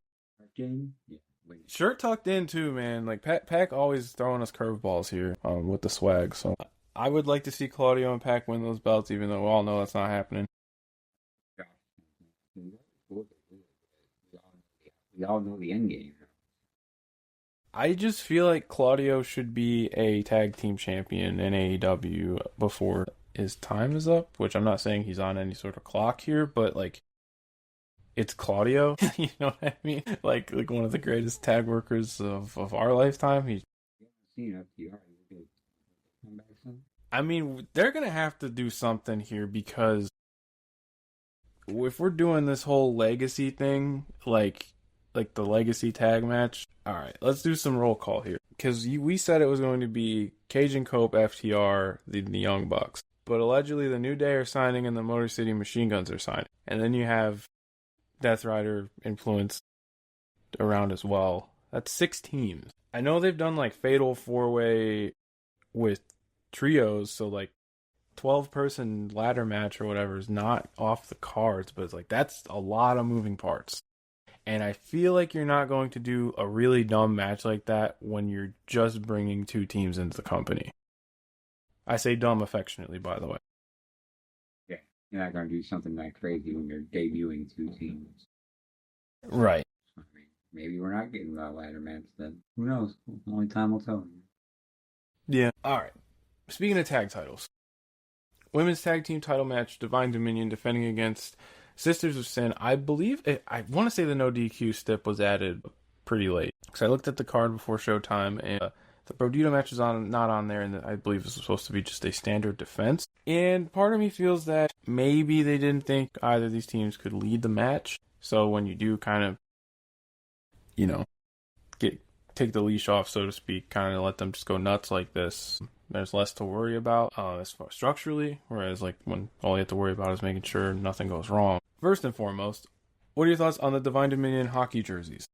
shirt tucked in too, man. Like Pac always throwing us curveballs here with the swag. So I would like to see Claudio and Pac win those belts, even though we all know that's not happening. We all know the end game. I just feel like Claudio should be a tag team champion in AEW before his time is up, which I'm not saying he's on any sort of clock here, but like, it's Claudio. You know what I mean? Like one of the greatest tag workers of our lifetime. I mean, they're gonna have to do something here, because if we're doing this whole legacy thing, like the legacy tag match, all right, let's do some roll call here, because we said it was going to be Cage and Cope, FTR, the Young Bucks, but allegedly the New Day are signing and the Motor City Machine Guns are signing, and then you have Death Rider influence around as well. That's 6 teams. I know they've done like Fatal 4-Way with trios, so like 12-person ladder match or whatever is not off the cards, but it's like that's a lot of moving parts. And I feel like you're not going to do a really dumb match like that when you're just bringing 2 teams into the company. I say dumb affectionately, by the way. Yeah, you're not going to do something that crazy when you're debuting 2 teams. Right. I mean, maybe we're not getting that ladder match then. Who knows? Only time will tell. Yeah. All right. Speaking of tag titles, women's tag team title match, Divine Dominion defending against Sisters of Sin. I believe I want to say the no DQ stip was added pretty late, because I looked at the card before Showtime, and the Brodito match is not on there, and I believe this was supposed to be just a standard defense. And part of me feels that maybe they didn't think either of these teams could lead the match, so when you do kind of, take the leash off, so to speak, kind of let them just go nuts like this, there's less to worry about as far structurally, whereas like when all you have to worry about is making sure nothing goes wrong. First and foremost, what are your thoughts on the Divine Dominion hockey jerseys?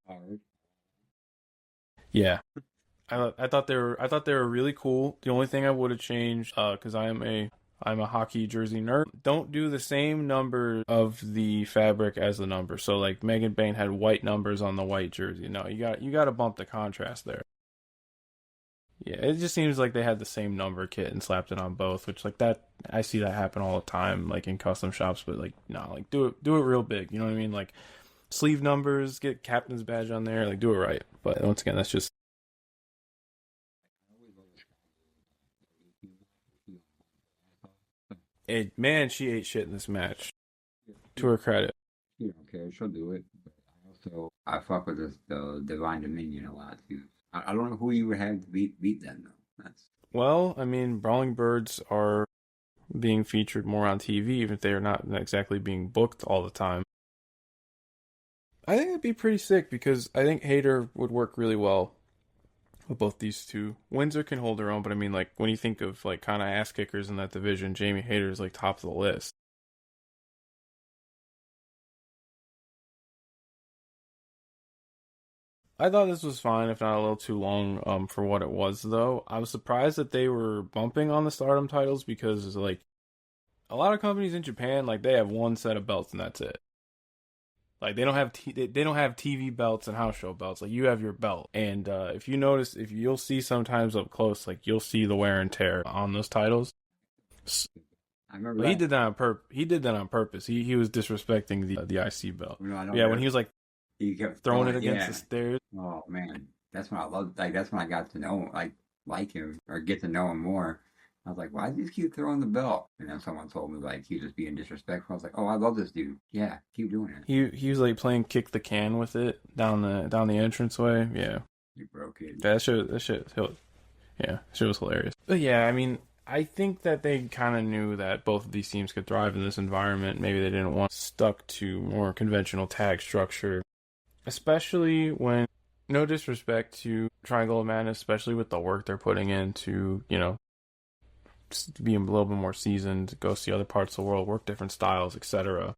Yeah, I thought they were really cool. The only thing I would have changed, because I'm a hockey jersey nerd, don't do the same number of the fabric as the number. So like Megan Bain had white numbers on the white jersey. No, you got to bump the contrast there. Yeah, it just seems like they had the same number kit and slapped it on both, which like that, I see that happen all the time, like in custom shops, but like, no, like do it real big. You know what I mean? Like sleeve numbers, get captain's badge on there, like do it right. But once again, that's just it. Man, she ate shit in this match. To her credit. She don't care. She'll do it. But I fuck with the Divine Dominion a lot too. I don't know who you would have to beat them though. Well, I mean, Brawling Birds are being featured more on TV, even if they are not exactly being booked all the time. I think it'd be pretty sick, because I think Hayter would work really well with both these two. Windsor can hold her own, but I mean, like, when you think of like kind of ass kickers in that division, Jamie Hayter is like top of the list. I thought this was fine, if not a little too long, for what it was, though. I was surprised that they were bumping on the Stardom titles because, like, a lot of companies in Japan, like, they have one set of belts and that's it. Like, they don't have they don't have TV belts and house show belts. Like, you have your belt, and if you notice, if you'll see sometimes up close, like, you'll see the wear and tear on those titles. I remember Well, that. he did that on He did that on purpose. He was disrespecting the IC belt. No, I don't Yeah, know. when he was like He kept throwing it against the stairs. Oh man, that's when I loved. Like that's when I got to know like him or get to know him more. I was like, why does he keep throwing the belt? And then someone told me like he was just being disrespectful. I was like, oh, I love this dude. Yeah, keep doing it. He was like playing kick the can with it down the entranceway. Yeah, You broke it. yeah, that shit was hilarious. But yeah, I mean, I think that they kind of knew that both of these teams could thrive in this environment. Maybe they didn't want stuck to more conventional tag structure, especially when, no disrespect to Triangle of Madness, especially with the work they're putting into, be a little bit more seasoned, go see other parts of the world, work different styles, etc.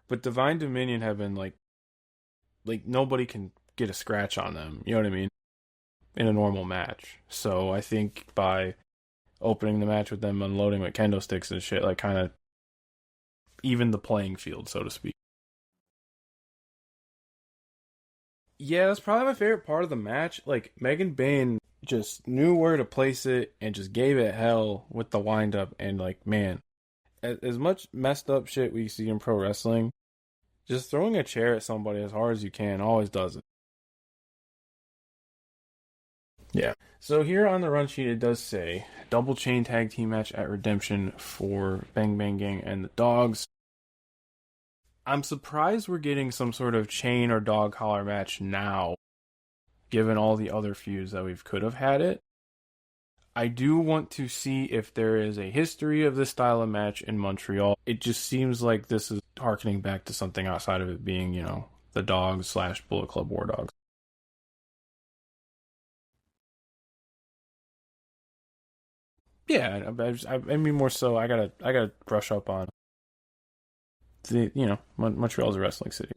But Divine Dominion have been like nobody can get a scratch on them. You know what I mean? In a normal match. So I think by opening the match with them unloading with kendo sticks and shit, like kind of even the playing field, so to speak. Yeah, that's probably my favorite part of the match. Like, Megan Bayne just knew where to place it and just gave it hell with the wind up. And, like, man, as much messed up shit we see in pro wrestling, just throwing a chair at somebody as hard as you can always does it. Yeah. So here on the run sheet, it does say double chain tag team match at Redemption for Bang Bang Gang and the Dogs. I'm surprised we're getting some sort of chain or dog collar match now, given all the other feuds that we could have had it. I do want to see if there is a history of this style of match in Montreal. It just seems like this is harkening back to something outside of it being, the Dogs / Bullet Club War Dogs. Yeah, I mean more so. I gotta brush up on Montreal's a wrestling city.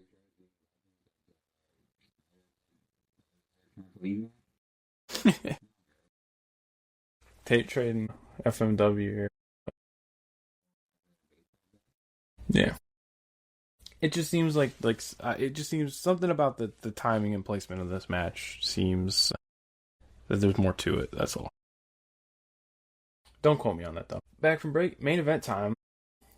Tape trading FMW here. Yeah. It just seems it just seems something about the timing and placement of this match seems that there's more to it. That's all. Don't quote me on that though. Back from break, main event time.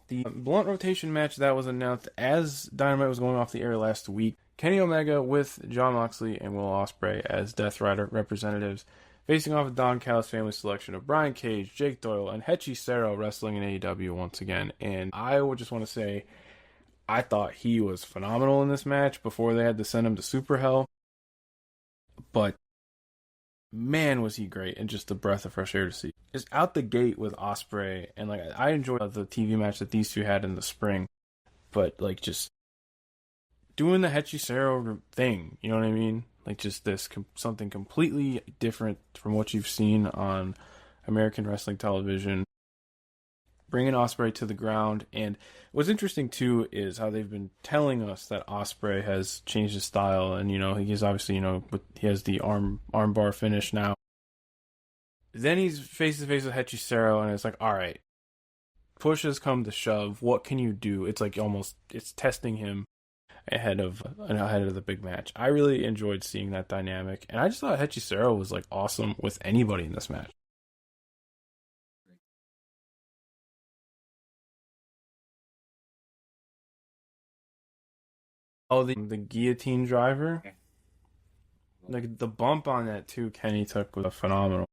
The blunt rotation match that was announced as Dynamite was going off the air last week. Kenny Omega with Jon Moxley and Will Ospreay as Death Rider representatives, facing off a Don Callis family selection of Brian Cage, Jake Doyle, and Hechicero wrestling in AEW once again. And I would just want to say, I thought he was phenomenal in this match before they had to send him to Super Hell. But man, was he great and just a breath of fresh air to see. Just out the gate with Ospreay, and I enjoyed the TV match that these two had in the spring, but just doing the Hechicero thing, you know what I mean? Just something completely different from what you've seen on American wrestling television. Bringing Ospreay to the ground, and what's interesting too is how they've been telling us that Ospreay has changed his style, and he's obviously he has the armbar finish now. Then he's face to face with Hechicero, and it's like, all right, push has come to shove. What can you do? It's it's testing him ahead of the big match. I really enjoyed seeing that dynamic, and I just thought Hechicero was awesome with anybody in this match. Oh, the guillotine driver, the bump on that too. Kenny took was phenomenal.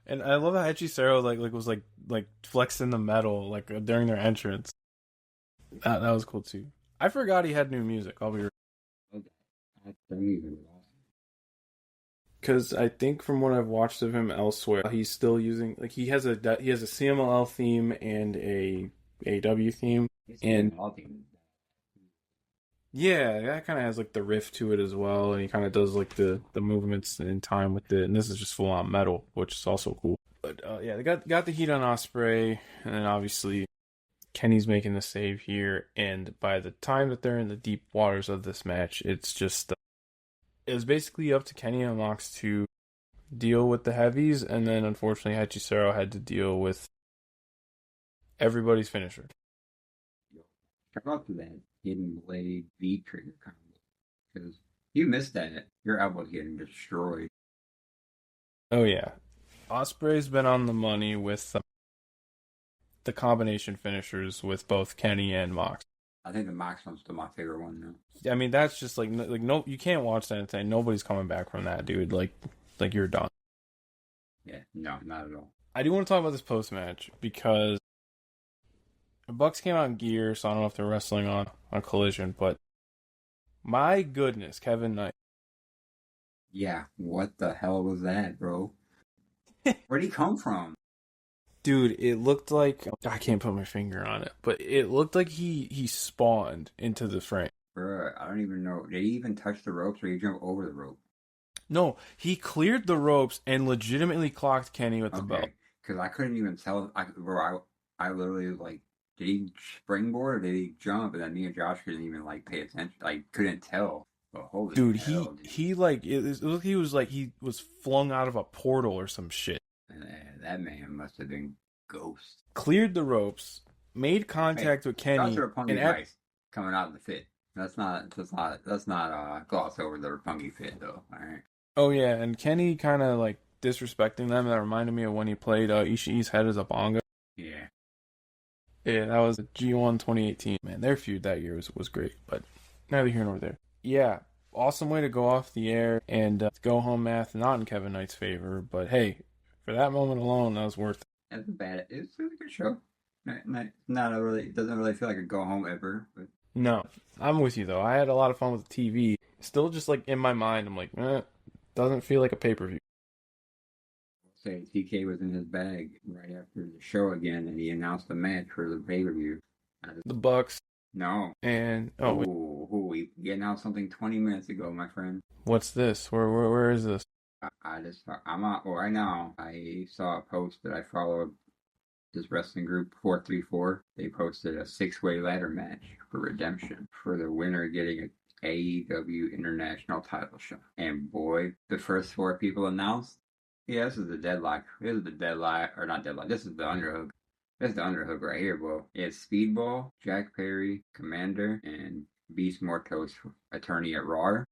And I love how Hechicero was flexing the metal during their entrance. That was cool too. I forgot he had new music. I'll be because I think from what I've watched of him elsewhere, he's still using he has a CMLL theme and a AW theme, and yeah, that kind of has the riff to it as well, and he kind of does the movements in time with it, and this is just full on metal, which is also cool. But yeah, they got the heat on Osprey, and then obviously Kenny's making the save here. And by the time that they're in the deep waters of this match, it's just it was basically up to Kenny and Mox to deal with the heavies, and then unfortunately Hachicero had to deal with everybody's finisher. Check out that hidden blade V trigger combo because you missed that. Your elbow's getting destroyed. Oh yeah, Osprey's been on the money with the combination finishers with both Kenny and Mox. I think the Mox one's still my favorite one now. I mean, that's just like no, you can't watch that and say nobody's coming back from that, dude. Like you're done. Yeah, no, not at all. I do want to talk about this post match because the Bucks came out in gear, so I don't know if they're wrestling on Collision, but my goodness, Kevin Knight. Yeah, what the hell was that, bro? Where'd he come from? Dude, it looked like I can't put my finger on it, but it looked like he spawned into the frame. Bruh, I don't even know. Did he even touch the ropes or did he jump over the rope? No, he cleared the ropes and legitimately clocked Kenny with the belt. Because I couldn't even tell. I literally was like, did he springboard or did he jump? And then me and Josh couldn't even like pay attention. Like couldn't tell. But holy dude, hell, he like it looked he was like he was flung out of a portal or some shit. That man must have been ghost. Cleared the ropes, made contact with Kenny, and coming out of the fit. Let's not gloss over the Roppongi fit though. All right. Oh yeah, and Kenny kind of like disrespecting them. That reminded me of when he played Ishii's head as a bongo. Yeah. Yeah, that was G1 2018. Man, their feud that year was great, but neither here nor there. Yeah, awesome way to go off the air and go home math, not in Kevin Knight's favor, but hey, for that moment alone, that was worth it. That's bad. It's a good show. Not a really, it doesn't really feel like a go home ever. But no, I'm with you though. I had a lot of fun with the TV. Still, just like in my mind, I'm like, doesn't feel like a pay per view. Say TK was in his bag right after the show again, and he announced the match for the pay per view. The Bucks. No. And we announced something 20 minutes ago, my friend. What's this? Where is this? I'm out right now. I saw a post that I followed. This wrestling group 434. They posted a 6-way ladder match for redemption for the winner getting an AEW International title shot. And boy, the first 4 people announced. Yeah, this is the deadlock. This is the deadlock, or not deadlock. This is the underhook. This is the underhook right here, bro. It's Speedball, Jack Perry, Commander, and Beast Mortos, attorney at Raw.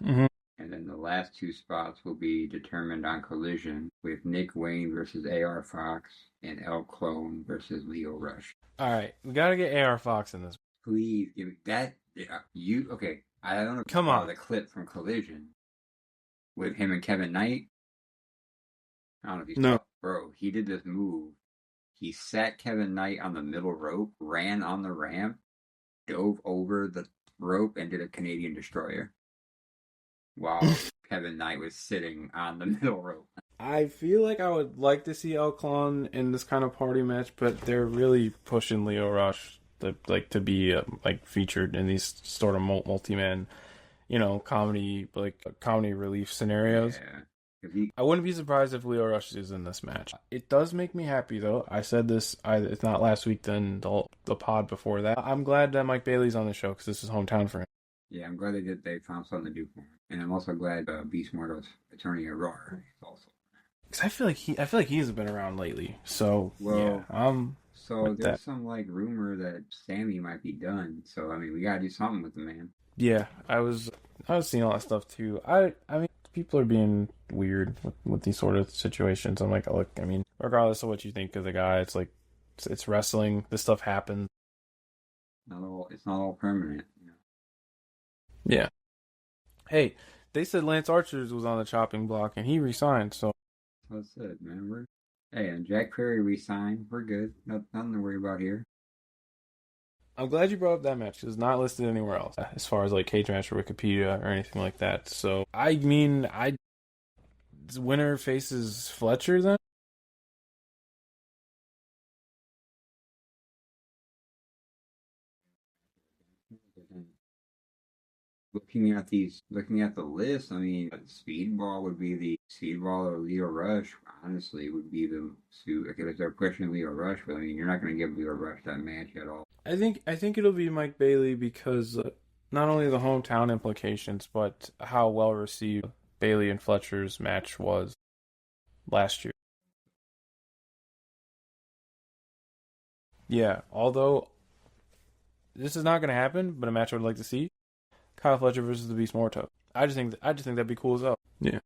Mm-hmm. And then the last 2 spots will be determined on Collision with Nick Wayne versus AR Fox and El Clone versus Leo Rush. All right, we gotta get AR Fox in this. Please give me that. Okay? I don't know. Come on, the clip from Collision with him and Kevin Knight. I don't know if you saw, bro. He did this move. He sat Kevin Knight on the middle rope, ran on the ramp, dove over the rope, and did a Canadian Destroyer. While Kevin Knight was sitting on the middle rope. I feel like I would like to see El Clone in this kind of party match, but they're really pushing Leo Rush to be featured in these sort of multi-man, comedy relief scenarios. Yeah. I wouldn't be surprised if Leo Rush is in this match. It does make me happy though. I said this, if not last week, then the pod before that. I'm glad that Mike Bailey's on the show because this is hometown for him. Yeah, I'm glad they found something to do for him, and I'm also glad Beast Mortos, attorney at Raw, also. Because I feel like he has been around lately. So well, yeah, so there's some rumor that Sammy might be done. So I mean, we gotta do something with the man. Yeah, I was seeing all that stuff too. I mean, people are being weird with these sort of situations. I'm like, look, I mean, regardless of what you think of the guy, it's like it's wrestling. This stuff happens. It's not all permanent. Yeah. Hey, they said Lance Archer was on the chopping block and he resigned, so. That's it, man. Hey, and Jack Perry resigned. We're good. Nothing to worry about here. I'm glad you brought up that match. It's not listed anywhere else as far as Cage Match or Wikipedia or anything like that. So, I mean, winner faces Fletcher then? looking at the list, I mean, Speedball would be the Speedball or Leo Rush. Honestly, would be the suit. Okay, they're pushing Leo Rush, but I mean, you're not going to give Leo Rush that match at all. I think it'll be Mike Bailey because not only the hometown implications, but how well received Bailey and Fletcher's match was last year. Yeah, although this is not going to happen, but a match I would like to see: Kyle Fletcher versus the Beast Morto. I just think that'd be cool as hell. Yeah,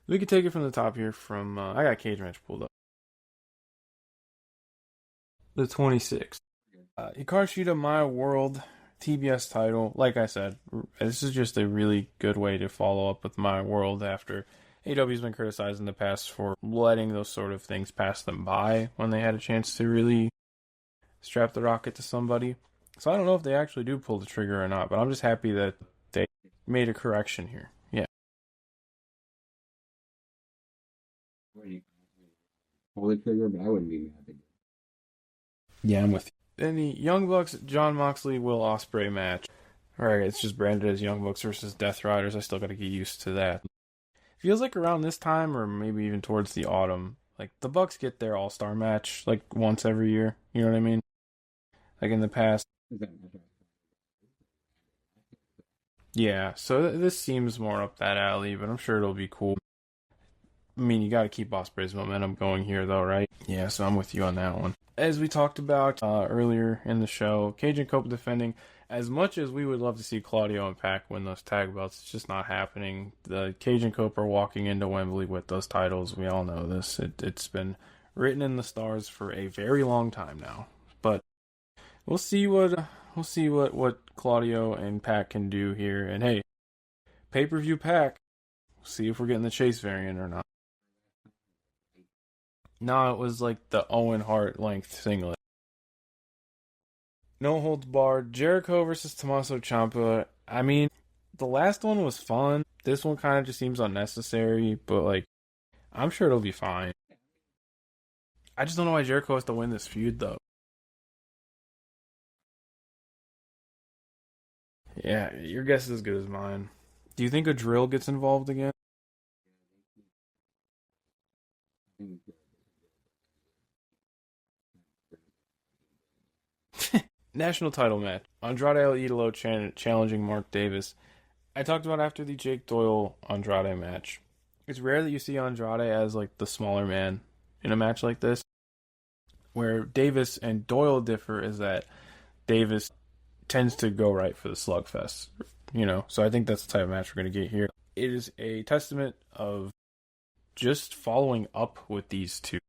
we could take it from the top here. From I got a cage match pulled up. The 26th. Hikaru Shida, My World TBS title. Like I said, this is just a really good way to follow up with My World after AEW's been criticized in the past for letting those sort of things pass them by when they had a chance to really strap the rocket to somebody. So I don't know if they actually do pull the trigger or not, but I'm just happy that they made a correction here. Yeah. Pull the trigger, but I wouldn't be mad. Yeah, I'm with you. Then the Young Bucks, John Moxley, Will Ospreay match. Alright, it's just branded as Young Bucks versus Death Riders. I still gotta get used to that. Feels like around this time, or maybe even towards the autumn, like the Bucks get their All-Star match like once every year. You know what I mean? Like in the past. Yeah, so this seems more up that alley, but I'm sure it'll be cool. I mean, you gotta keep Ospreay's momentum going here, though, right? Yeah, so I'm with you on that one. As we talked about earlier in the show, Cage and Cope defending. As much as we would love to see Claudio and Pac win those tag belts, it's just not happening. The Cage and Cope are walking into Wembley with those titles. We all know this. It's been written in the stars for a very long time now. But we'll see what Claudio and Pac can do here. And hey, pay-per-view Pac. See if we're getting the Chase variant or not. No, it was like the Owen Hart length singlet. No holds barred. Jericho versus Tommaso Ciampa. I mean, the last one was fun. This one kind of just seems unnecessary, but like, I'm sure it'll be fine. I just don't know why Jericho has to win this feud, though. Yeah, your guess is as good as mine. Do you think a drill gets involved again? National title match. Andrade El Idolo challenging Mark Davis. I talked about after the Jake Doyle Andrade match. It's rare that you see Andrade as like the smaller man in a match like this. Where Davis and Doyle differ is that Davis tends to go right for the slugfest. So I think that's the type of match we're going to get here. It is a testament of just following up with these two.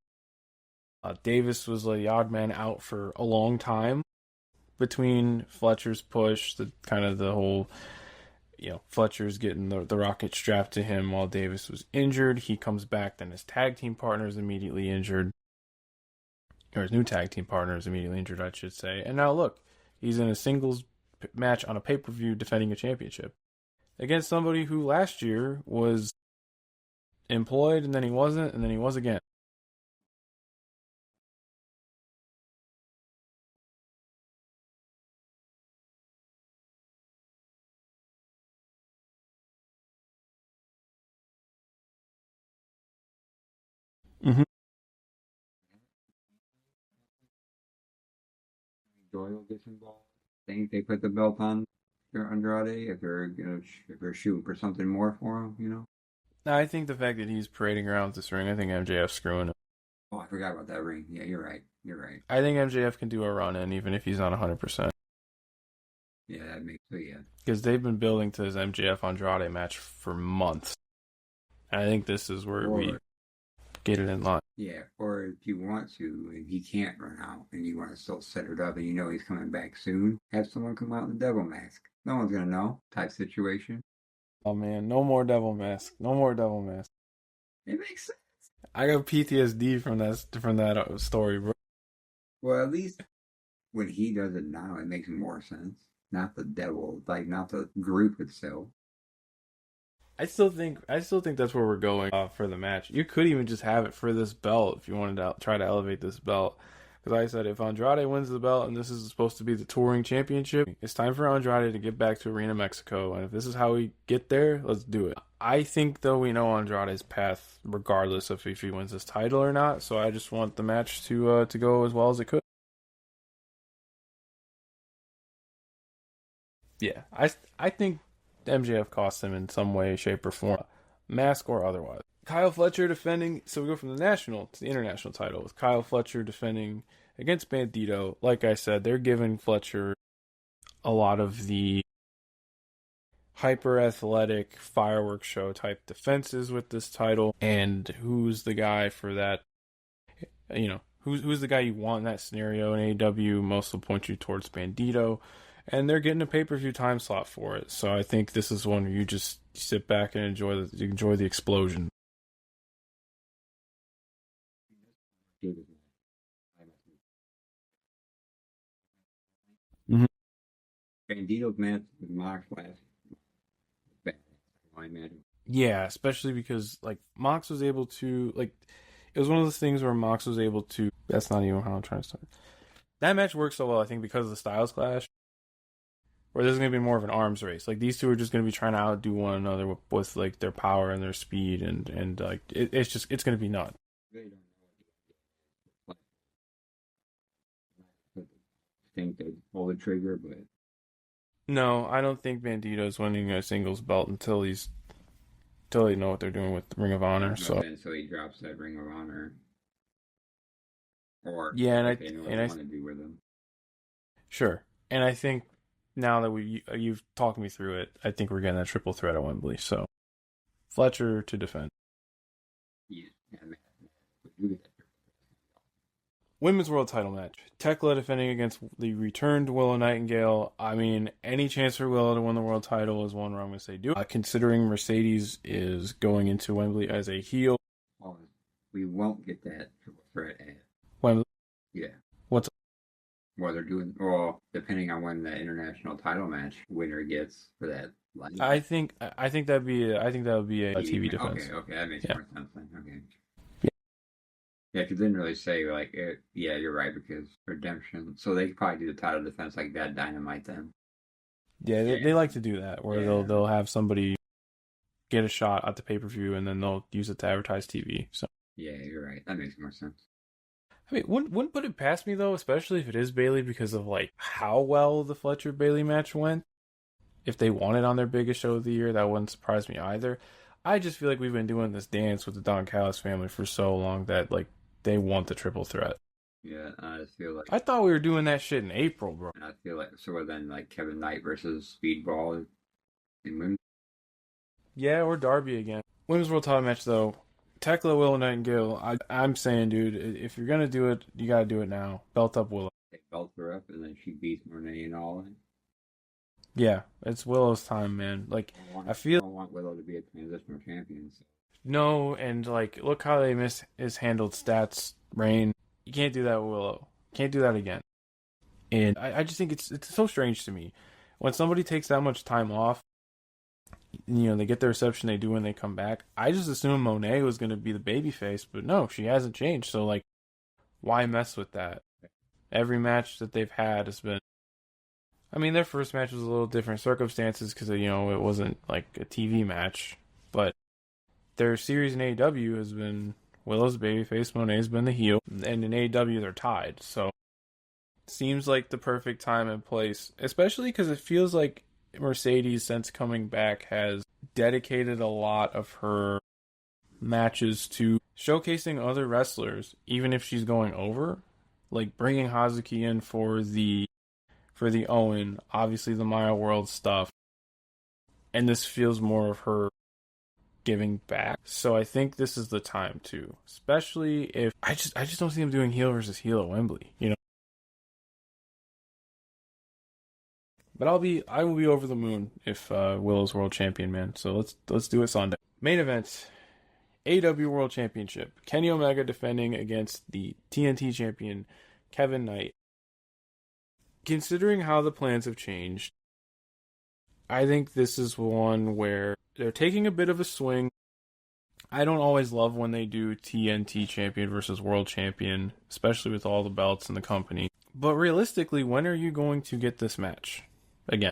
Davis was the odd man out for a long time between Fletcher's push, the whole, Fletcher's getting the rocket strapped to him while Davis was injured. He comes back, then his tag team partner is immediately injured. Or his new tag team partner is immediately injured, I should say. And now look, he's in a singles match on a pay-per-view defending a championship against somebody who last year was employed and then he wasn't and then he was again. Mm-hmm. Doyle gets involved. Think they put the belt on Andrade if they're shooting for something more for him. Now, I think the fact that he's parading around this ring, I think MJF's screwing him. Oh, I forgot about that ring. Yeah, you're right. You're right. I think MJF can do a run in even if he's not 100%. Yeah, that makes yeah. Because they've been building to this MJF Andrade match for months. And I think this is where we get it in line. Yeah, or if you want to, and he can't run out, and you want to still set it up, and you know he's coming back soon, have someone come out in the devil mask. No one's gonna know. Type situation. Oh man, no more devil mask. No more devil mask. It makes sense. I got PTSD from that story, bro. Well, at least when he does it now, it makes more sense. Not the devil, like not the group itself. I still think that's where we're going for the match. You could even just have it for this belt if you wanted to try to elevate this belt. Because I said if Andrade wins the belt and this is supposed to be the touring championship, it's time for Andrade to get back to Arena Mexico. And if this is how we get there, let's do it. I think, though, we know Andrade's path regardless of if he wins this title or not. So I just want the match to go as well as it could. Yeah, I think MJF cost him in some way, shape, or form, mask or otherwise. Kyle Fletcher defending, so we go from the national to the international title with Kyle Fletcher defending against Bandito. Like I said, they're giving Fletcher a lot of the hyper athletic fireworks show type defenses with this title. And who's the guy for that? You know, who's the guy you want in that scenario in AEW? Most will point you towards Bandito. And they're getting a pay-per-view time slot for it. So I think this is one where you just sit back and enjoy the explosion. Mm-hmm. Bandito's match with Mox last. I imagine. Yeah, especially because like Mox was able to it was one of those things where Mox was able to. That's not even how I'm trying to start. That match worked so well, I think, because of the Styles Clash. Where there's going to be more of an arms race. Like, these two are just going to be trying to outdo one another with like, their power and their speed. And like, it's going to be nuts. Think they pull the trigger, but... No, I don't think Bandito's winning a singles belt until they know what they're doing with Ring of Honor. So he drops that Ring of Honor. Or yeah, and I want to do with him. Sure. And I think now that you've talked me through it, I think we're getting that triple threat at Wembley. So Fletcher to defend. Yeah, man. Women's World Title match. Tekla defending against the returned Willow Nightingale. I mean, any chance for Willow to win the world title is one where I'm going to say do. Considering Mercedes is going into Wembley as a heel. Oh, we won't get that triple threat at Wembley? Yeah. What's Well, they're doing, depending on when the international title match winner gets for that. I think that would be a TV defense. Okay, that makes more sense then. Okay. Yeah, because they didn't really say, yeah, you're right, because Redemption. So they could probably do the title defense like that Dynamite then. Yeah, they like to do that, where they'll have somebody get a shot at the pay-per-view, and then they'll use it to advertise TV. So yeah, you're right. That makes more sense. I mean, wouldn't put it past me, though, especially if it is Bayley, because of, how well the Fletcher-Bayley match went. If they won it on their biggest show of the year, that wouldn't surprise me either. I just feel like we've been doing this dance with the Don Callis family for so long that, they want the triple threat. Yeah, I just feel like... I thought we were doing that shit in April, bro. I feel like... So then, Kevin Knight versus Speedball in women? Yeah, or Darby again. Women's World Title match, though. Tekla, Willow Nightingale. I'm saying, dude, if you're going to do it, you got to do it now. Belt up Willow. They belt her up, and then she beats Monet and all in. Yeah, it's Willow's time, man. I don't want Willow to be a transitional champion, so. No, and look how they mishandled Stats, Reign. You can't do that with Willow. Can't do that again. And I just think it's so strange to me. When somebody takes that much time off, they get the reception they do when they come back. I just assumed Monet was going to be the babyface, but no, she hasn't changed. So, why mess with that? Every match that they've had has been... I mean, their first match was a little different circumstances because, it wasn't a TV match, but their series in AEW has been Willow's babyface, Monet's been the heel, and in AEW they're tied. So it seems like the perfect time and place, especially because it feels like Mercedes, since coming back, has dedicated a lot of her matches to showcasing other wrestlers, even if she's going over, bringing Hazuki in for the Owen, obviously the Maya World stuff, and this feels more of her giving back. So I think this is the time too, especially if I just don't see him doing heel versus heel at Wembley, But I will be over the moon if Willow's world champion, man. So let's do it Sunday. Main event, AEW World Championship. Kenny Omega defending against the TNT champion Kevin Knight. Considering how the plans have changed, I think this is one where they're taking a bit of a swing I don't always love when they do TNT champion versus world champion, especially with all the belts in the company. But realistically, when are you going to get this match again?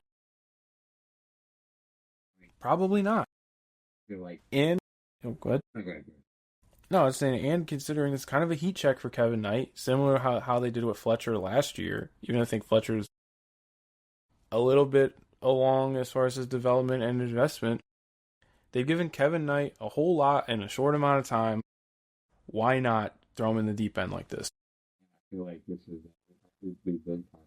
Probably not. I feel like. And oh, go ahead. Okay. No, I was saying, and considering it's kind of a heat check for Kevin Knight, similar to how they did with Fletcher last year. Even though I think Fletcher's a little bit along as far as his development and investment, they've given Kevin Knight a whole lot in a short amount of time. Why not throw him in the deep end like this? I feel like we've been talking.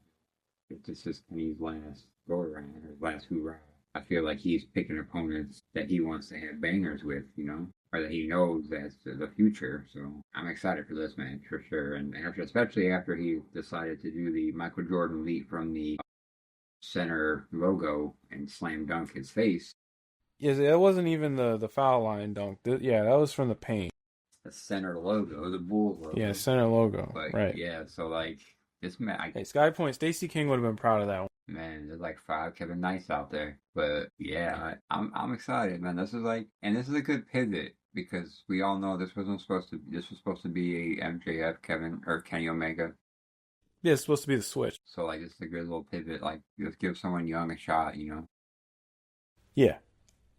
If this is Kenny's last go around or last hoorah, I feel like he's picking opponents that he wants to have bangers with, or that he knows that's the future. So I'm excited for this match for sure, and especially after he decided to do the Michael Jordan leap from the center logo and slam dunk his face. Yes, it wasn't even the foul line dunk. Yeah, that was from the paint. The center logo, the Bulls logo. Yeah, center logo. But right. Yeah, so like this match. Hey, Sky Point, Stacey King would have been proud of that one. Man, there's like 5 Kevin Knights out there. But yeah, I'm excited, man. This is a good pivot because we all know this was supposed to be a MJF Kevin or Kenny Omega. Yeah, it's supposed to be the switch. So like it's a good little pivot, like just give someone young a shot, Yeah.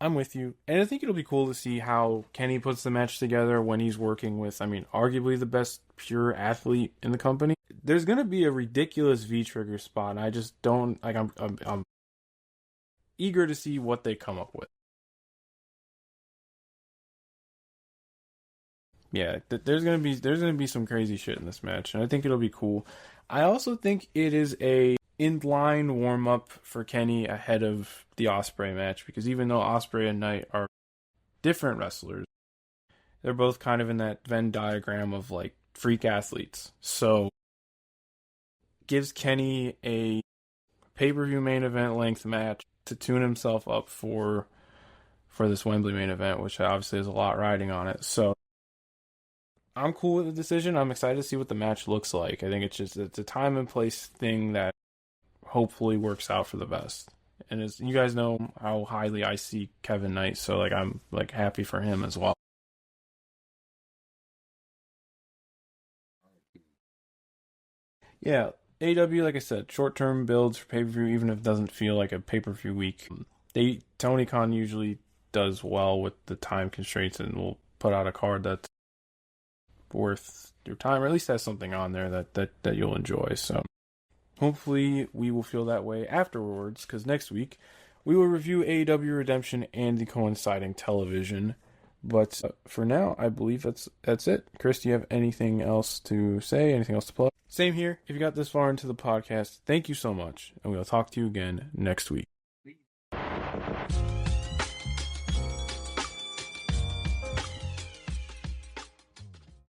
I'm with you. And I think it'll be cool to see how Kenny puts the match together when he's working with, arguably the best pure athlete in the company. There's going to be a ridiculous V-trigger spot, and I just don't, I'm eager to see what they come up with. Yeah, there's going to be some crazy shit in this match, and I think it'll be cool. I also think it is a in-line warm-up for Kenny ahead of the Ospreay match, because even though Ospreay and Knight are different wrestlers, they're both kind of in that Venn diagram of like freak athletes. So gives Kenny a pay-per-view main event length match to tune himself up for this Wembley main event, which obviously has a lot riding on it. So I'm cool with the decision. I'm excited to see what the match looks like. I think it's a time and place thing that hopefully works out for the best. And as you guys know how highly I see Kevin Knight, so I'm happy for him as well. Yeah, AEW, like I said, short-term builds for pay-per-view, even if it doesn't feel like a pay-per-view week. Tony Khan usually does well with the time constraints and will put out a card that's worth your time, or at least has something on there that you'll enjoy. So hopefully we will feel that way afterwards, because next week we will review AEW Redemption and the coinciding television. But for now, I believe that's it. Chris, do you have anything else to say? Anything else to plug? Same here. If you got this far into the podcast, thank you so much, and we'll talk to you again next week.